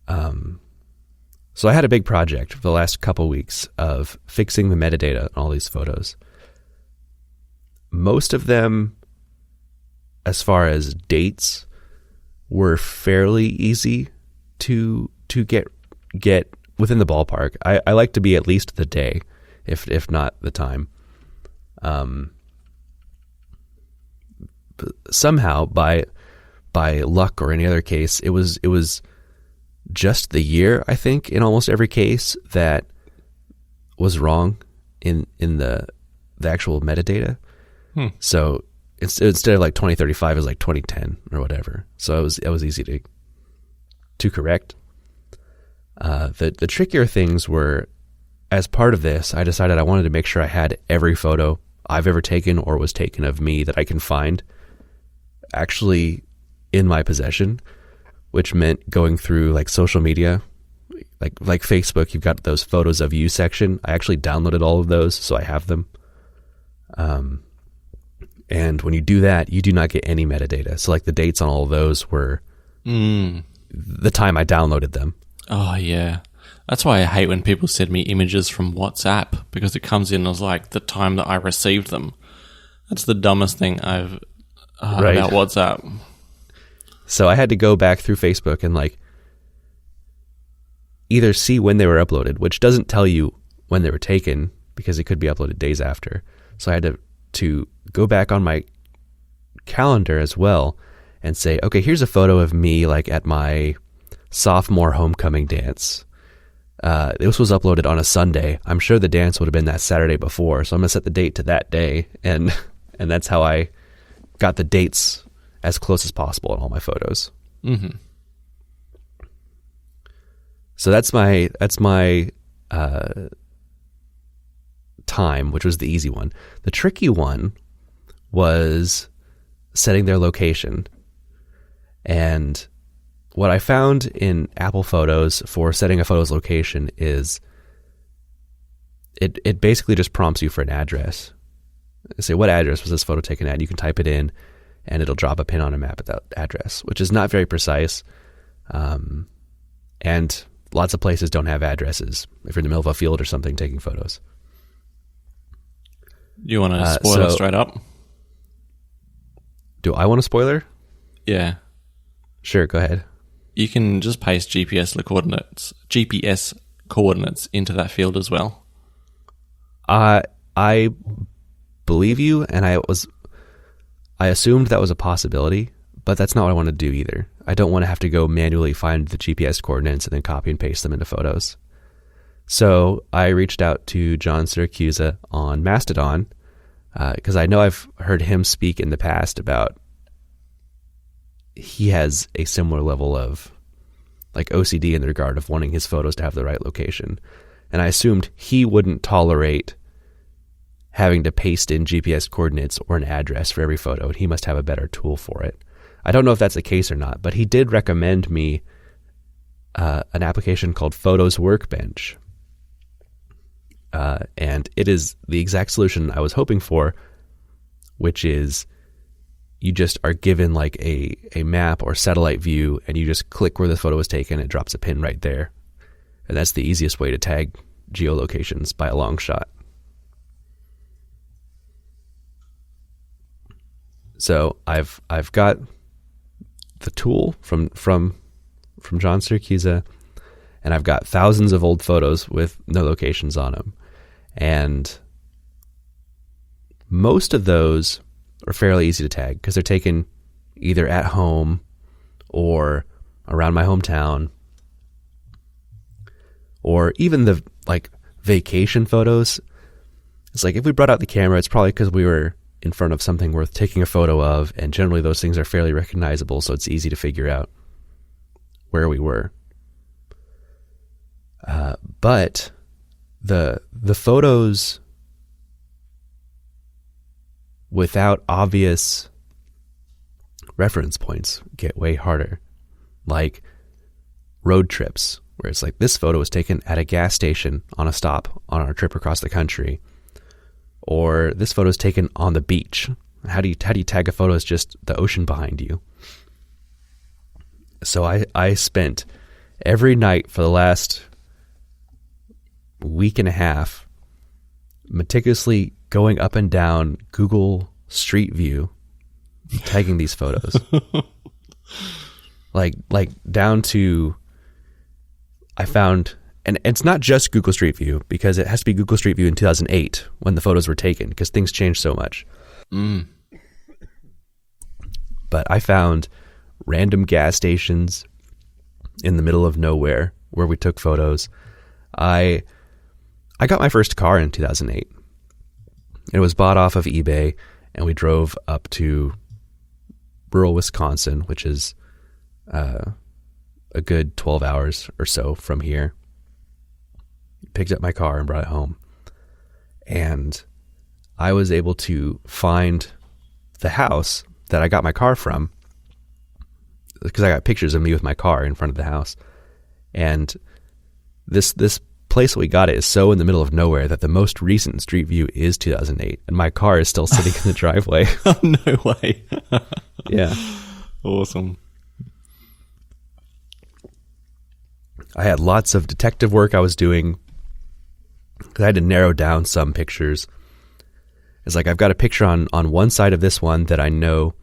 S2: So I had a big project for the last couple weeks of fixing the metadata on all these photos. most of them, as far as dates, were fairly easy to get within the ballpark. I like to be at least the day, if not the time. Somehow, by luck or any other case, it was just the year, I think, in almost every case that was wrong in the actual metadata. So instead of like 2035, it was like 2010 or whatever. So it was easy to correct. The trickier things were, as part of this, I decided I wanted to make sure I had every photo I've ever taken or was taken of me that I can find actually in my possession, which meant going through like social media, like Facebook. You've got those photos of you section. I actually downloaded all of those, so I have them. And when you do that, you do not get any metadata. So like the dates on all of those were the time I downloaded them.
S1: Oh, yeah. That's why I hate when people send me images from WhatsApp, because it comes in as like the time that I received them. That's the dumbest thing I've heard about WhatsApp.
S2: So I had to go back through Facebook and like either see when they were uploaded, which doesn't tell you when they were taken because it could be uploaded days after. So I had to go back on my calendar as well and say, okay, here's a photo of me like at my sophomore homecoming dance. This was uploaded on a Sunday. I'm sure the dance would have been that Saturday before, so I'm gonna set the date to that day, and that's how I got the dates as close as possible in all my photos.
S1: Mm-hmm.
S2: So that's my time, which was the easy one. The tricky one was setting their location. And what I found in Apple Photos for setting a photo's location is it basically just prompts you for an address. Say, what address was this photo taken at? You can type it in, and it'll drop a pin on a map at that address, which is not very precise. And lots of places don't have addresses if you're in the middle of a field or something taking photos.
S1: You want to spoil it straight up?
S2: Do I want a spoiler?
S1: Yeah.
S2: Sure, go ahead.
S1: You can just paste GPS coordinates into that field as well.
S2: I believe you, and I assumed that was a possibility, but that's not what I want to do either. I don't want to have to go manually find the GPS coordinates and then copy and paste them into photos. So I reached out to John Siracusa on Mastodon, because I know I've heard him speak in the past about he has a similar level of like OCD in the regard of wanting his photos to have the right location. And I assumed he wouldn't tolerate having to paste in GPS coordinates or an address for every photo, and he must have a better tool for it. I don't know if that's the case or not, but he did recommend me an application called Photos Workbench. And it is the exact solution I was hoping for, which is you just are given like a map or satellite view, and you just click where the photo was taken, it drops a pin right there. And that's the easiest way to tag geolocations by a long shot. So I've got the tool from John Siracusa, and I've got thousands of old photos with no locations on them. And most of those are fairly easy to tag because they're taken either at home or around my hometown, or even the like vacation photos. It's like if we brought out the camera, it's probably because we were in front of something worth taking a photo of, and generally those things are fairly recognizable, so it's easy to figure out where we were. But the photos without obvious reference points get way harder. Like road trips, where it's like this photo was taken at a gas station on a stop on our trip across the country, or this photo is taken on the beach. How do you tag a photo as just the ocean behind you? So I spent every night for the last week and a half meticulously going up and down Google Street View tagging these photos. like down to, I found, and it's not just Google Street View, because it has to be Google Street View in 2008 when the photos were taken, because things changed so much. But I found random gas stations in the middle of nowhere where we took photos. I got my first car in 2008. It was bought off of eBay, and we drove up to rural Wisconsin, which is a good 12 hours or so from here. Picked up my car and brought it home. And I was able to find the house that I got my car from, because I got pictures of me with my car in front of the house. And this place we got it is so in the middle of nowhere that the most recent Street View is 2008, and my car is still sitting in the driveway.
S1: Oh, no way.
S2: Yeah.
S1: Awesome.
S2: I had lots of detective work I was doing, because I had to narrow down some pictures. It's like, I've got a picture on one side of this one that I know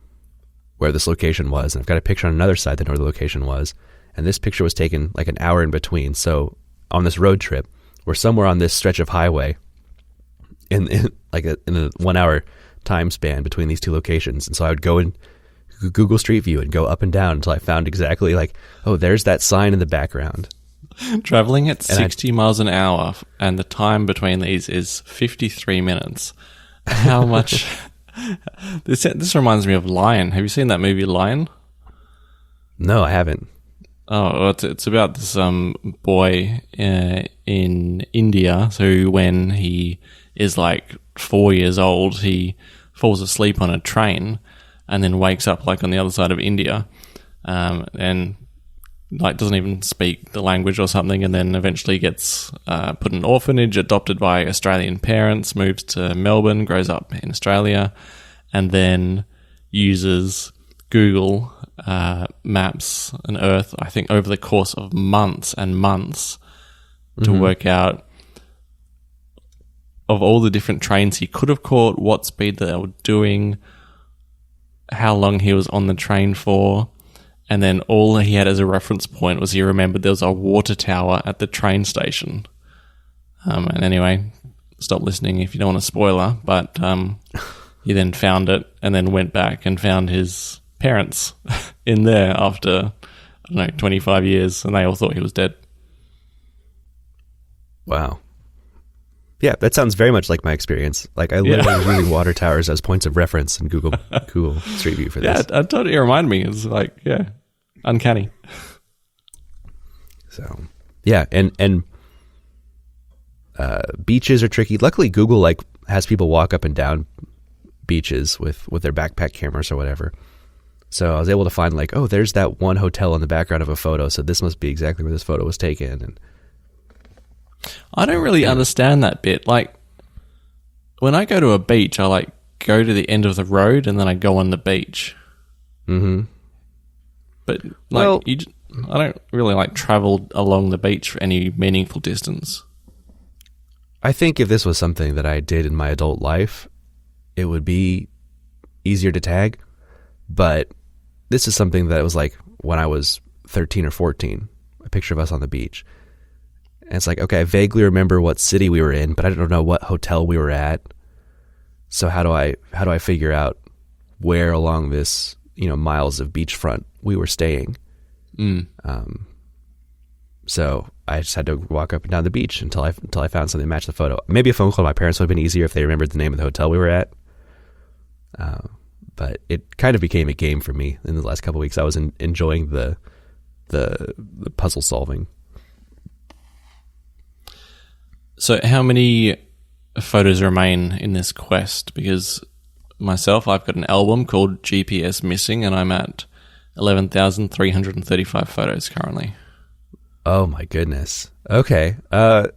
S2: where this location was, and I've got a picture on another side that I know where the location was, and this picture was taken like an hour in between. So on this road trip, we're somewhere on this stretch of highway in a 1 hour time span between these two locations. And so I would go in Google Street View and go up and down until I found exactly, like, oh, there's that sign in the background.
S1: Traveling at 60 miles an hour, and the time between these is 53 minutes. How much? This reminds me of Lion. Have you seen that movie Lion?
S2: No, I haven't.
S1: Oh, it's about this boy in India. So when he is like 4 years old, he falls asleep on a train, and then wakes up like on the other side of India, and like doesn't even speak the language or something, and then eventually gets put in an orphanage, adopted by Australian parents, moves to Melbourne, grows up in Australia, and then uses Google Maps and Earth, I think, over the course of months and months to work out of all the different trains he could have caught, what speed they were doing, how long he was on the train for. And then all he had as a reference point was he remembered there was a water tower at the train station. And anyway, stop listening if you don't want a spoiler. But he then found it and then went back and found his parents in there after, I don't know, 25 years. And they all thought he was dead.
S2: Wow. Yeah, that sounds very much like my experience. Like, I literally was using water towers as points of reference in Google Street View for this.
S1: Yeah, it totally reminded me. It's like, yeah, uncanny.
S2: So, yeah, and beaches are tricky. Luckily, Google like has people walk up and down beaches with their backpack cameras or whatever. So I was able to find, like, oh, there's that one hotel in the background of a photo, so this must be exactly where this photo was taken. And
S1: I don't really understand that bit. Like, when I go to a beach, I like go to the end of the road and then I go on the beach.
S2: Mm-hmm.
S1: But like, I don't really like travel along the beach for any meaningful distance.
S2: I think if this was something that I did in my adult life, it would be easier to tag. But this is something that was like when I was 13 or 14, a picture of us on the beach. And it's like, okay, I vaguely remember what city we were in, but I don't know what hotel we were at. So how do I figure out where along this, miles of beachfront we were staying? So I just had to walk up and down the beach until I found something to match the photo. Maybe a phone call to my parents would have been easier if they remembered the name of the hotel we were at. But it kind of became a game for me in the last couple of weeks. I was enjoying the puzzle solving.
S1: So how many photos remain in this quest? Because myself, I've got an album called GPS Missing, and I'm at 11,335 photos currently.
S2: Oh my goodness. Okay. No,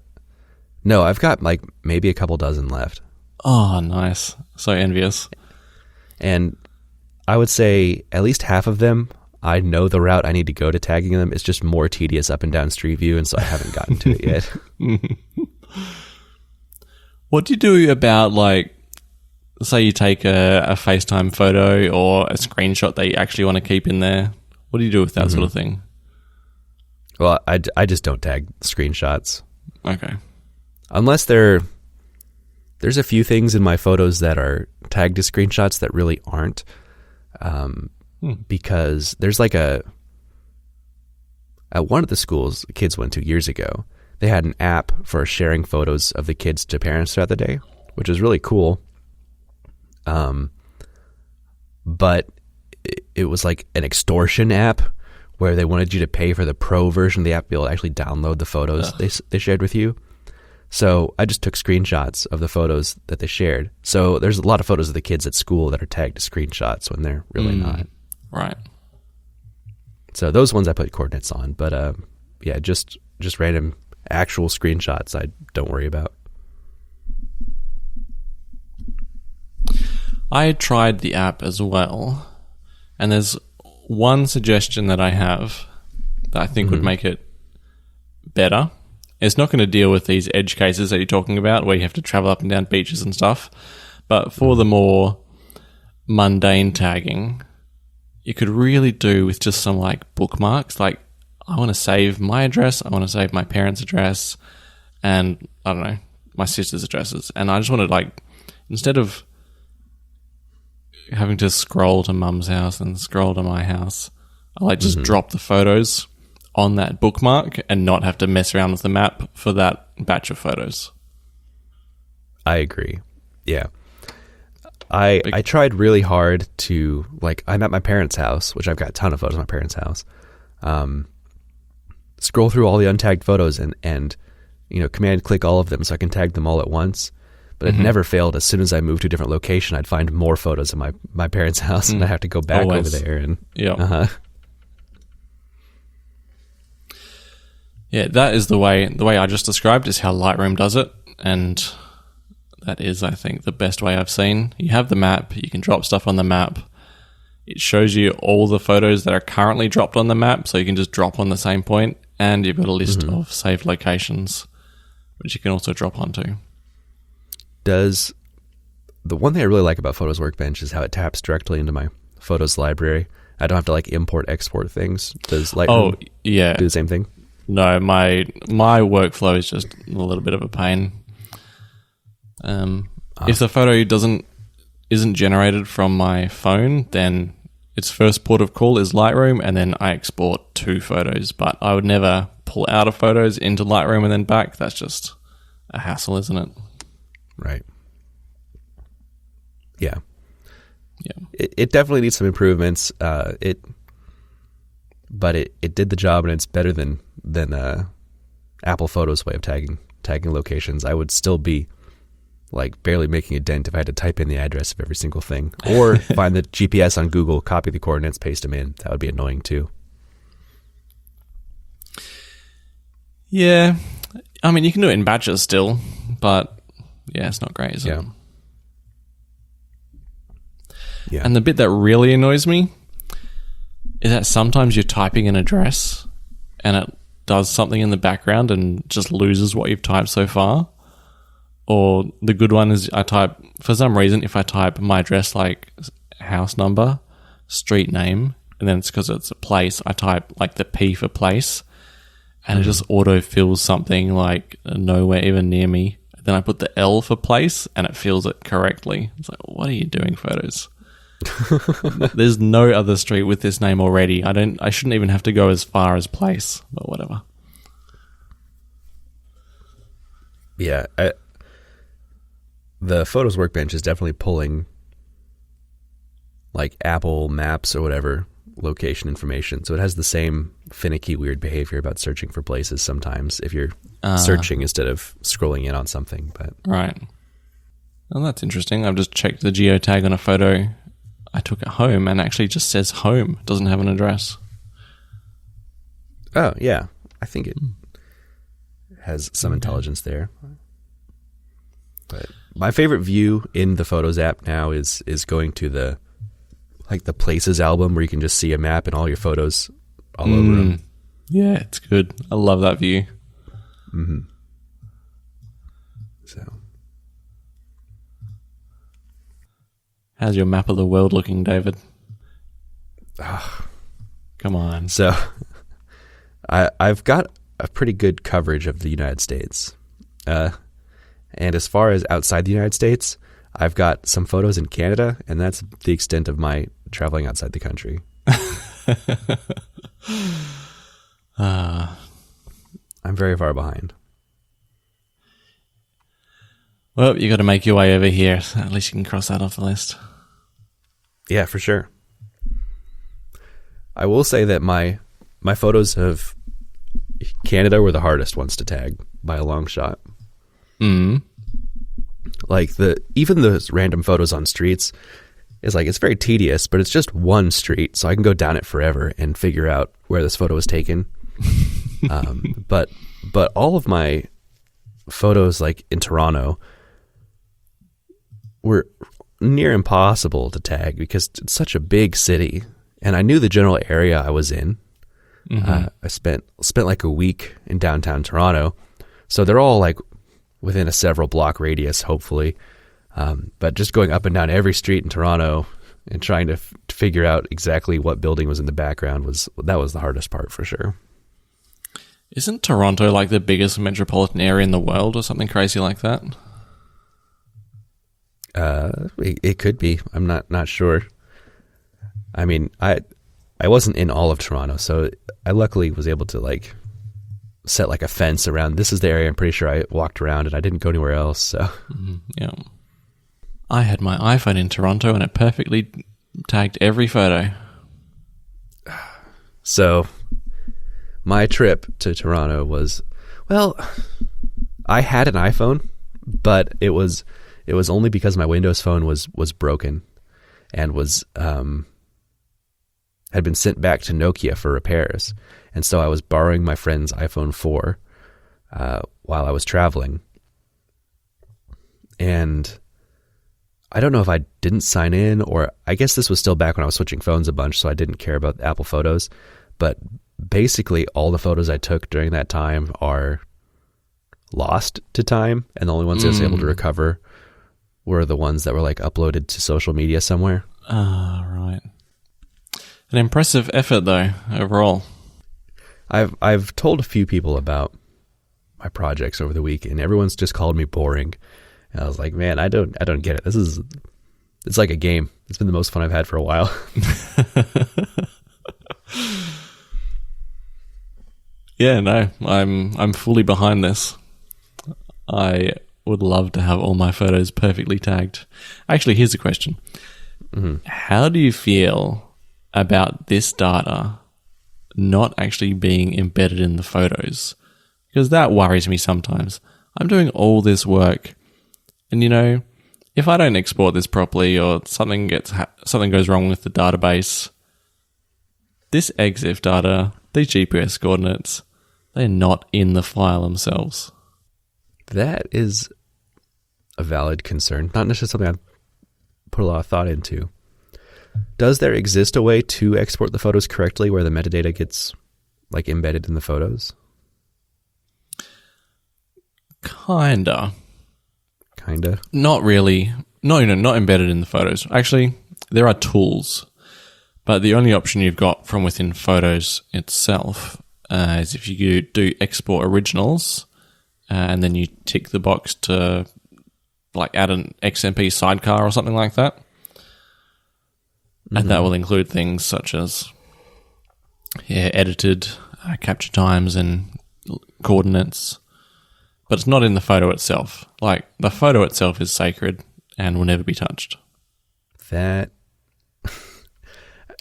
S2: I've got like maybe a couple dozen left.
S1: Oh, nice. So envious.
S2: And I would say at least half of them, I know the route I need to go to tagging them. It's just more tedious up and down Street View, and so I haven't gotten to it yet.
S1: What do you do about, like, say you take a FaceTime photo or a screenshot that you actually want to keep in there. What do you do with that sort of thing?
S2: Well, I just don't tag screenshots.
S1: Okay.
S2: Unless there's a few things in my photos that are tagged as screenshots that really aren't. Because there's like at one of the schools the kids went to years ago, they had an app for sharing photos of the kids to parents throughout the day, which is really cool. But it was like an extortion app where they wanted you to pay for the pro version of the app to be able to actually download the photos they shared with you. So I just took screenshots of the photos that they shared. So there's a lot of photos of the kids at school that are tagged as screenshots when they're really not.
S1: Right.
S2: So those ones I put coordinates on. But yeah, just random actual screenshots I don't worry about.
S1: I tried the app as well, and there's one suggestion that I have that I think would make it better. It's not going to deal with these edge cases that you're talking about where you have to travel up and down beaches and stuff, but for the more mundane tagging, you could really do with just some like bookmarks. Like, I want to save my address, I want to save my parents' address, and I don't know, my sister's addresses. And I just want to, like, instead of having to scroll to mum's house and scroll to my house, I like just drop the photos on that bookmark and not have to mess around with the map for that batch of photos.
S2: I agree. Yeah. I tried really hard to, like, I'm at my parents' house, which I've got a ton of photos of my parents' house. Scroll through all the untagged photos and command click all of them so I can tag them all at once. But it never failed. As soon as I moved to a different location, I'd find more photos of my parents' house, and I have to go back over there. And
S1: yeah, that is the way I just described is how Lightroom does it, and that is, I think, the best way I've seen. You have the map, you can drop stuff on the map. It shows you all the photos that are currently dropped on the map, so you can just drop on the same point, and you've got a list of saved locations, which you can also drop onto.
S2: The one thing I really like about Photos Workbench is how it taps directly into my Photos library. I don't have to like import, export things. Does Lightroom do the same thing?
S1: No, my workflow is just a little bit of a pain. If the photo isn't generated from my phone, then its first port of call is Lightroom, and then I export 2 photos. But I would never pull out of photos into Lightroom and then back. That's just a hassle, isn't it?
S2: Right. Yeah. It definitely needs some improvements. But it did the job, and it's better than Apple Photos' way of tagging locations. I would still be like barely making a dent if I had to type in the address of every single thing, or find the GPS on Google, copy the coordinates, paste them in. That would be annoying too.
S1: Yeah, I mean, you can do it in batches still, but yeah, it's not great, is it?
S2: Yeah.
S1: And the bit that really annoys me is that sometimes you're typing an address and it does something in the background and just loses what you've typed so far. Or the good one is for some reason, if I type my address like house number, street name, and then it's because it's a place, I type like the P for place, and it just auto-fills something like nowhere even near me. Then I put the L for place, and it fills it correctly. It's like, what are you doing, Photos? There's no other street with this name already. I shouldn't even have to go as far as place, but whatever.
S2: Yeah, the Photos Workbench is definitely pulling like Apple Maps or whatever location information. So it has the same finicky, weird behavior about searching for places sometimes if you're searching instead of scrolling in on something. But
S1: right. Well, that's interesting. I've just checked the geotag on a photo I took at home, and actually just says home. It doesn't have an address.
S2: Oh, yeah. I think it has some intelligence there. But my favorite view in the Photos app now is going to the Places album where you can just see a map and all your photos all over them.
S1: Yeah, it's good. I love that view.
S2: So,
S1: How's your map of the world looking, David? Come on.
S2: So, I've got a pretty good coverage of the United States. And as far as outside the United States, I've got some photos in Canada, and that's the extent of my traveling outside the country. I'm very far behind.
S1: Well, you got to make your way over here. At least you can cross that off the list.
S2: Yeah, for sure. I will say that my photos of Canada were the hardest ones to tag by a long shot. Like even those random photos on streets is like, it's very tedious, but it's just one street, so I can go down it forever and figure out where this photo was taken. But all of my photos, like in Toronto, were near impossible to tag because it's such a big city, and I knew the general area I was in. I spent like a week in downtown Toronto, so they're all like within a several block radius, hopefully. But just going up and down every street in Toronto and trying to figure out exactly what building was in the background was the hardest part for sure.
S1: Isn't Toronto like the biggest metropolitan area in the world or something crazy like that?
S2: It could be. I'm not sure. I mean, I wasn't in all of Toronto, so I luckily was able to like set like a fence around. This is the area I'm pretty sure I walked around, and I didn't go anywhere else. So
S1: yeah, I had my iPhone in Toronto, and it perfectly tagged every photo.
S2: So my trip to Toronto was, well, I had an iPhone, but it was only because my Windows phone was broken and was had been sent back to Nokia for repairs. And so I was borrowing my friend's iPhone 4 while I was traveling. And I don't know if I didn't sign in, or I guess this was still back when I was switching phones a bunch, so I didn't care about Apple Photos. But basically all the photos I took during that time are lost to time, and the only ones I was able to recover were the ones that were like uploaded to social media somewhere.
S1: Right. An impressive effort though, overall.
S2: I've told a few people about my projects over the week, and everyone's just called me boring. And I was like, man, I don't get it. It's like a game. It's been the most fun I've had for a while.
S1: Yeah, no, I'm fully behind this. I would love to have all my photos perfectly tagged. Actually, here's a question. How do you feel about this data not actually being embedded in the photos? Because that worries me sometimes. I'm doing all this work, and if I don't export this properly, or something goes wrong with the database, this EXIF data, these GPS coordinates, they're not in the file themselves.
S2: That is a valid concern. Not necessarily something I've put a lot of thought into. Does there exist a way to export the photos correctly where the metadata gets like embedded in the photos?
S1: Kinda. Not really. No, not embedded in the photos. Actually, there are tools, but the only option you've got from within Photos itself is if you do export originals, and then you tick the box to like add an XMP sidecar or something like that. And that will include things such as edited capture times and coordinates. But it's not in the photo itself. Like, the photo itself is sacred and will never be touched.
S2: That...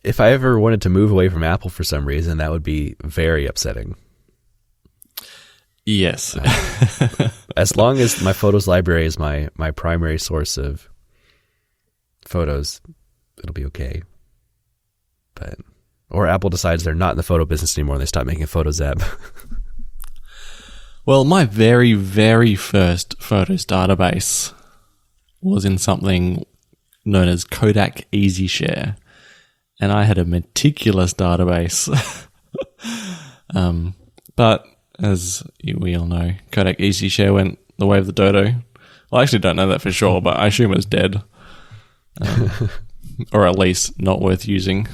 S2: If I ever wanted to move away from Apple for some reason, that would be very upsetting.
S1: Yes.
S2: As long as my photos library is my primary source of photos, it'll be okay. Or Apple decides they're not in the photo business anymore and they stop making a Photos app.
S1: Well, my very, very first Photos database was in something known as Kodak EasyShare, and I had a meticulous database. But as we all know, Kodak EasyShare went the way of the dodo. Well, I actually don't know that for sure, but I assume it's dead. or at least not worth using.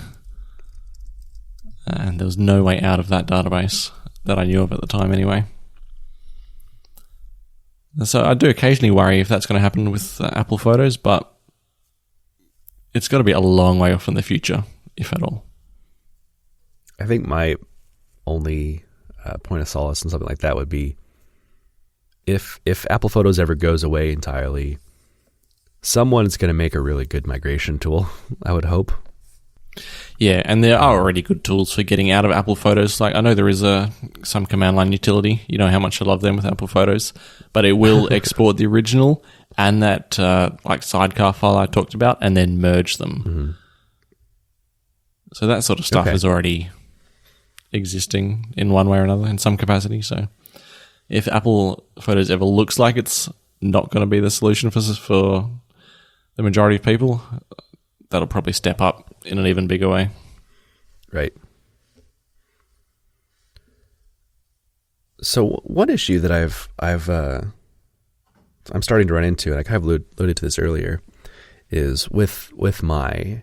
S1: And there was no way out of that database that I knew of at the time anyway. So I do occasionally worry if that's going to happen with Apple Photos, but it's got to be a long way off in the future, if at all.
S2: I think my only point of solace in something like that would be if Apple Photos ever goes away entirely, someone's going to make a really good migration tool, I would hope.
S1: Yeah, and there are already good tools for getting out of Apple Photos. Like, I know there is some command line utility. You know how much I love them with Apple Photos, but it will export the original and that like sidecar file I talked about, and then merge them.
S2: Mm-hmm.
S1: So that sort of stuff is already existing in one way or another in some capacity. So if Apple Photos ever looks like it's not going to be the solution for the majority of people, that'll probably step up in an even bigger way.
S2: Right. So one issue that I'm starting to run into, and I kind of alluded to this earlier, is with my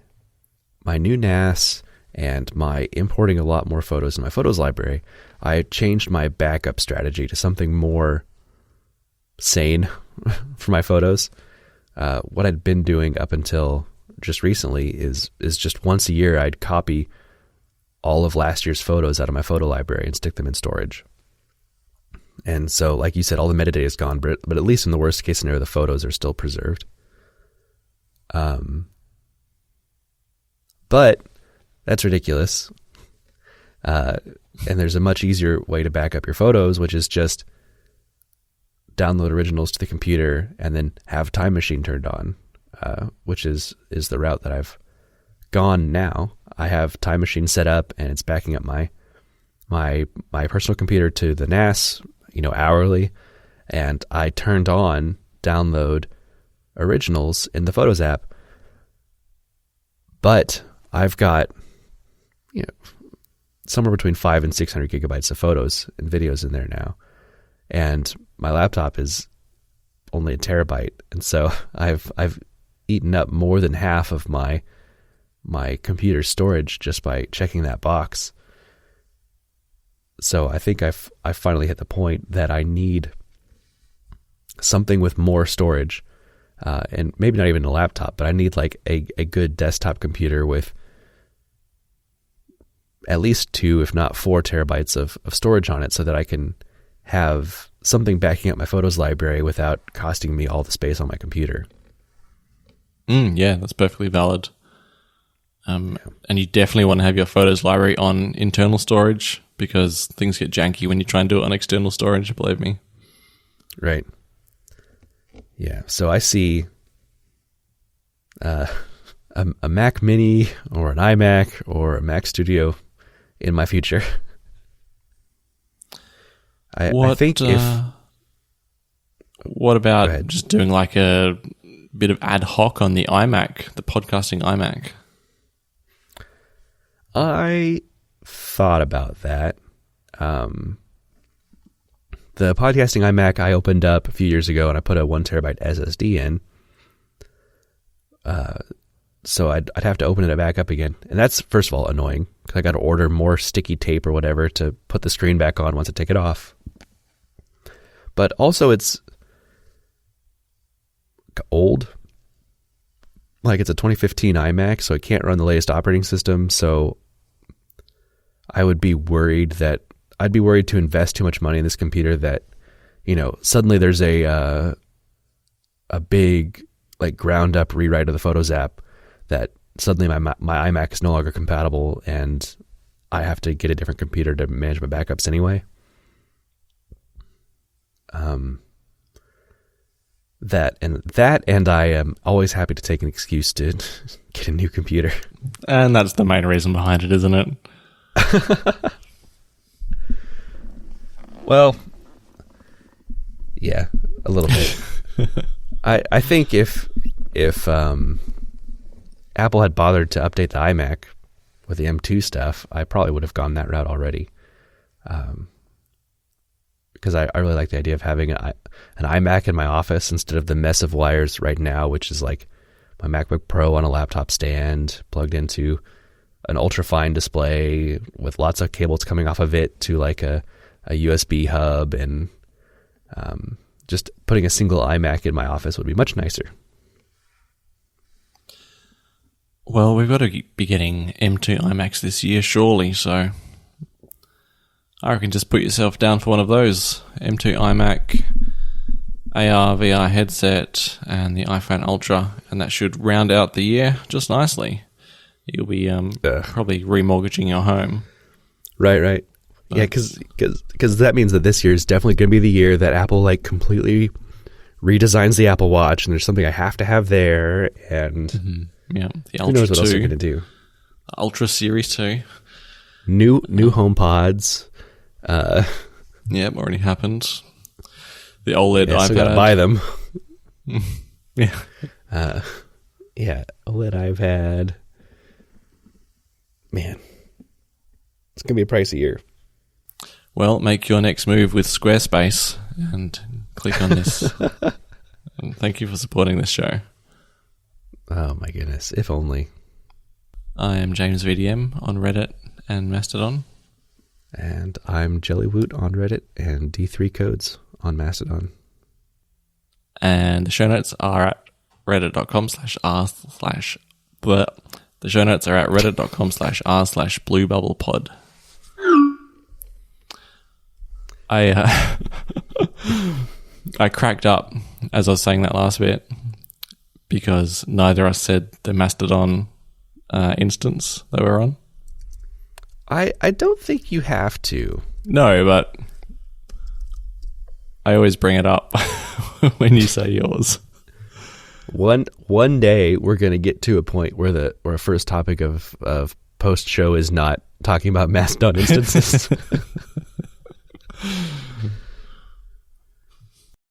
S2: new NAS and my importing a lot more photos in my photos library, I changed my backup strategy to something more sane for my photos. What I'd been doing up until just recently is just once a year I'd copy all of last year's photos out of my photo library and stick them in storage. And so, like you said, all the metadata is gone, but at least in the worst case scenario, the photos are still preserved. But that's ridiculous. And there's a much easier way to back up your photos, which is just download originals to the computer and then have Time Machine turned on, which is the route that I've gone now. I have Time Machine set up, and it's backing up my personal computer to the NAS, hourly, and I turned on download originals in the Photos app. But I've got somewhere between 500 and 600 gigabytes of photos and videos in there now, and my laptop is only a terabyte, and so I've eaten up more than half of my computer storage just by checking that box. So I think I've finally hit the point that I need something with more storage, and maybe not even a laptop, but I need like a good desktop computer with at least 2, if not 4 terabytes of storage on it, so that I can have something backing up my photos library without costing me all the space on my computer.
S1: Yeah, that's perfectly valid. And you definitely want to have your photos library on internal storage, because things get janky when you try and do it on external storage, believe me.
S2: Right. Yeah. So I see a Mac Mini or an iMac or a Mac Studio in my future. I think
S1: what about just doing like a bit of ad hoc on the iMac, the podcasting iMac?
S2: I thought about that. The podcasting iMac I opened up a few years ago, and I put a 1 terabyte SSD in. So I'd have to open it back up again. And that's, first of all, annoying, because I got to order more sticky tape or whatever to put the screen back on once I take it off. But also it's old. Like, it's a 2015 iMac, so it can't run the latest operating system. So I'd be worried to invest too much money in this computer that, suddenly there's a big, like, ground up rewrite of the Photos app that suddenly my iMac is no longer compatible, and I have to get a different computer to manage my backups anyway. That and I am always happy to take an excuse to get a new computer.
S1: And that's the main reason behind it, isn't it?
S2: Well, yeah, a little bit. I think if Apple had bothered to update the iMac with the M2 stuff, I probably would have gone that route already. Because I really like the idea of having an iMac in my office instead of the mess of wires right now, which is like my MacBook Pro on a laptop stand, plugged into an ultra-fine display with lots of cables coming off of it to like a USB hub, and just putting a single iMac in my office would be much nicer.
S1: Well, we've got to be getting M2 iMacs this year, surely, so I reckon just put yourself down for one of those. M2 iMac, AR, VR headset, and the iPhone Ultra, and that should round out the year just nicely. You'll be probably remortgaging your home.
S2: Right. Yeah, because that means that this year is definitely going to be the year that Apple like completely redesigns the Apple Watch, and there's something I have to have there, and
S1: the Ultra
S2: who knows what
S1: 2,
S2: else they're going to do.
S1: Ultra Series 2.
S2: New HomePods.
S1: Yep, already happened. The OLED iPad.
S2: Still got to buy them.
S1: Yeah.
S2: OLED iPad. Man, it's going to be a pricey year.
S1: Well, make your next move with Squarespace and click on this. And thank you for supporting this show.
S2: Oh my goodness, if only.
S1: I am James VDM on Reddit and Mastodon.
S2: And I'm Jellywoot on Reddit and D3 Codes on Mastodon.
S1: And the show notes are at reddit.com/r/ The show notes are at reddit.com/r/bluebubblepod. I cracked up as I was saying that last bit because neither of us said the Mastodon instance that we're on.
S2: I don't think you have to.
S1: No, but I always bring it up when you say yours.
S2: One day we're going to get to a point where our first topic of post show is not talking about Mastodon instances.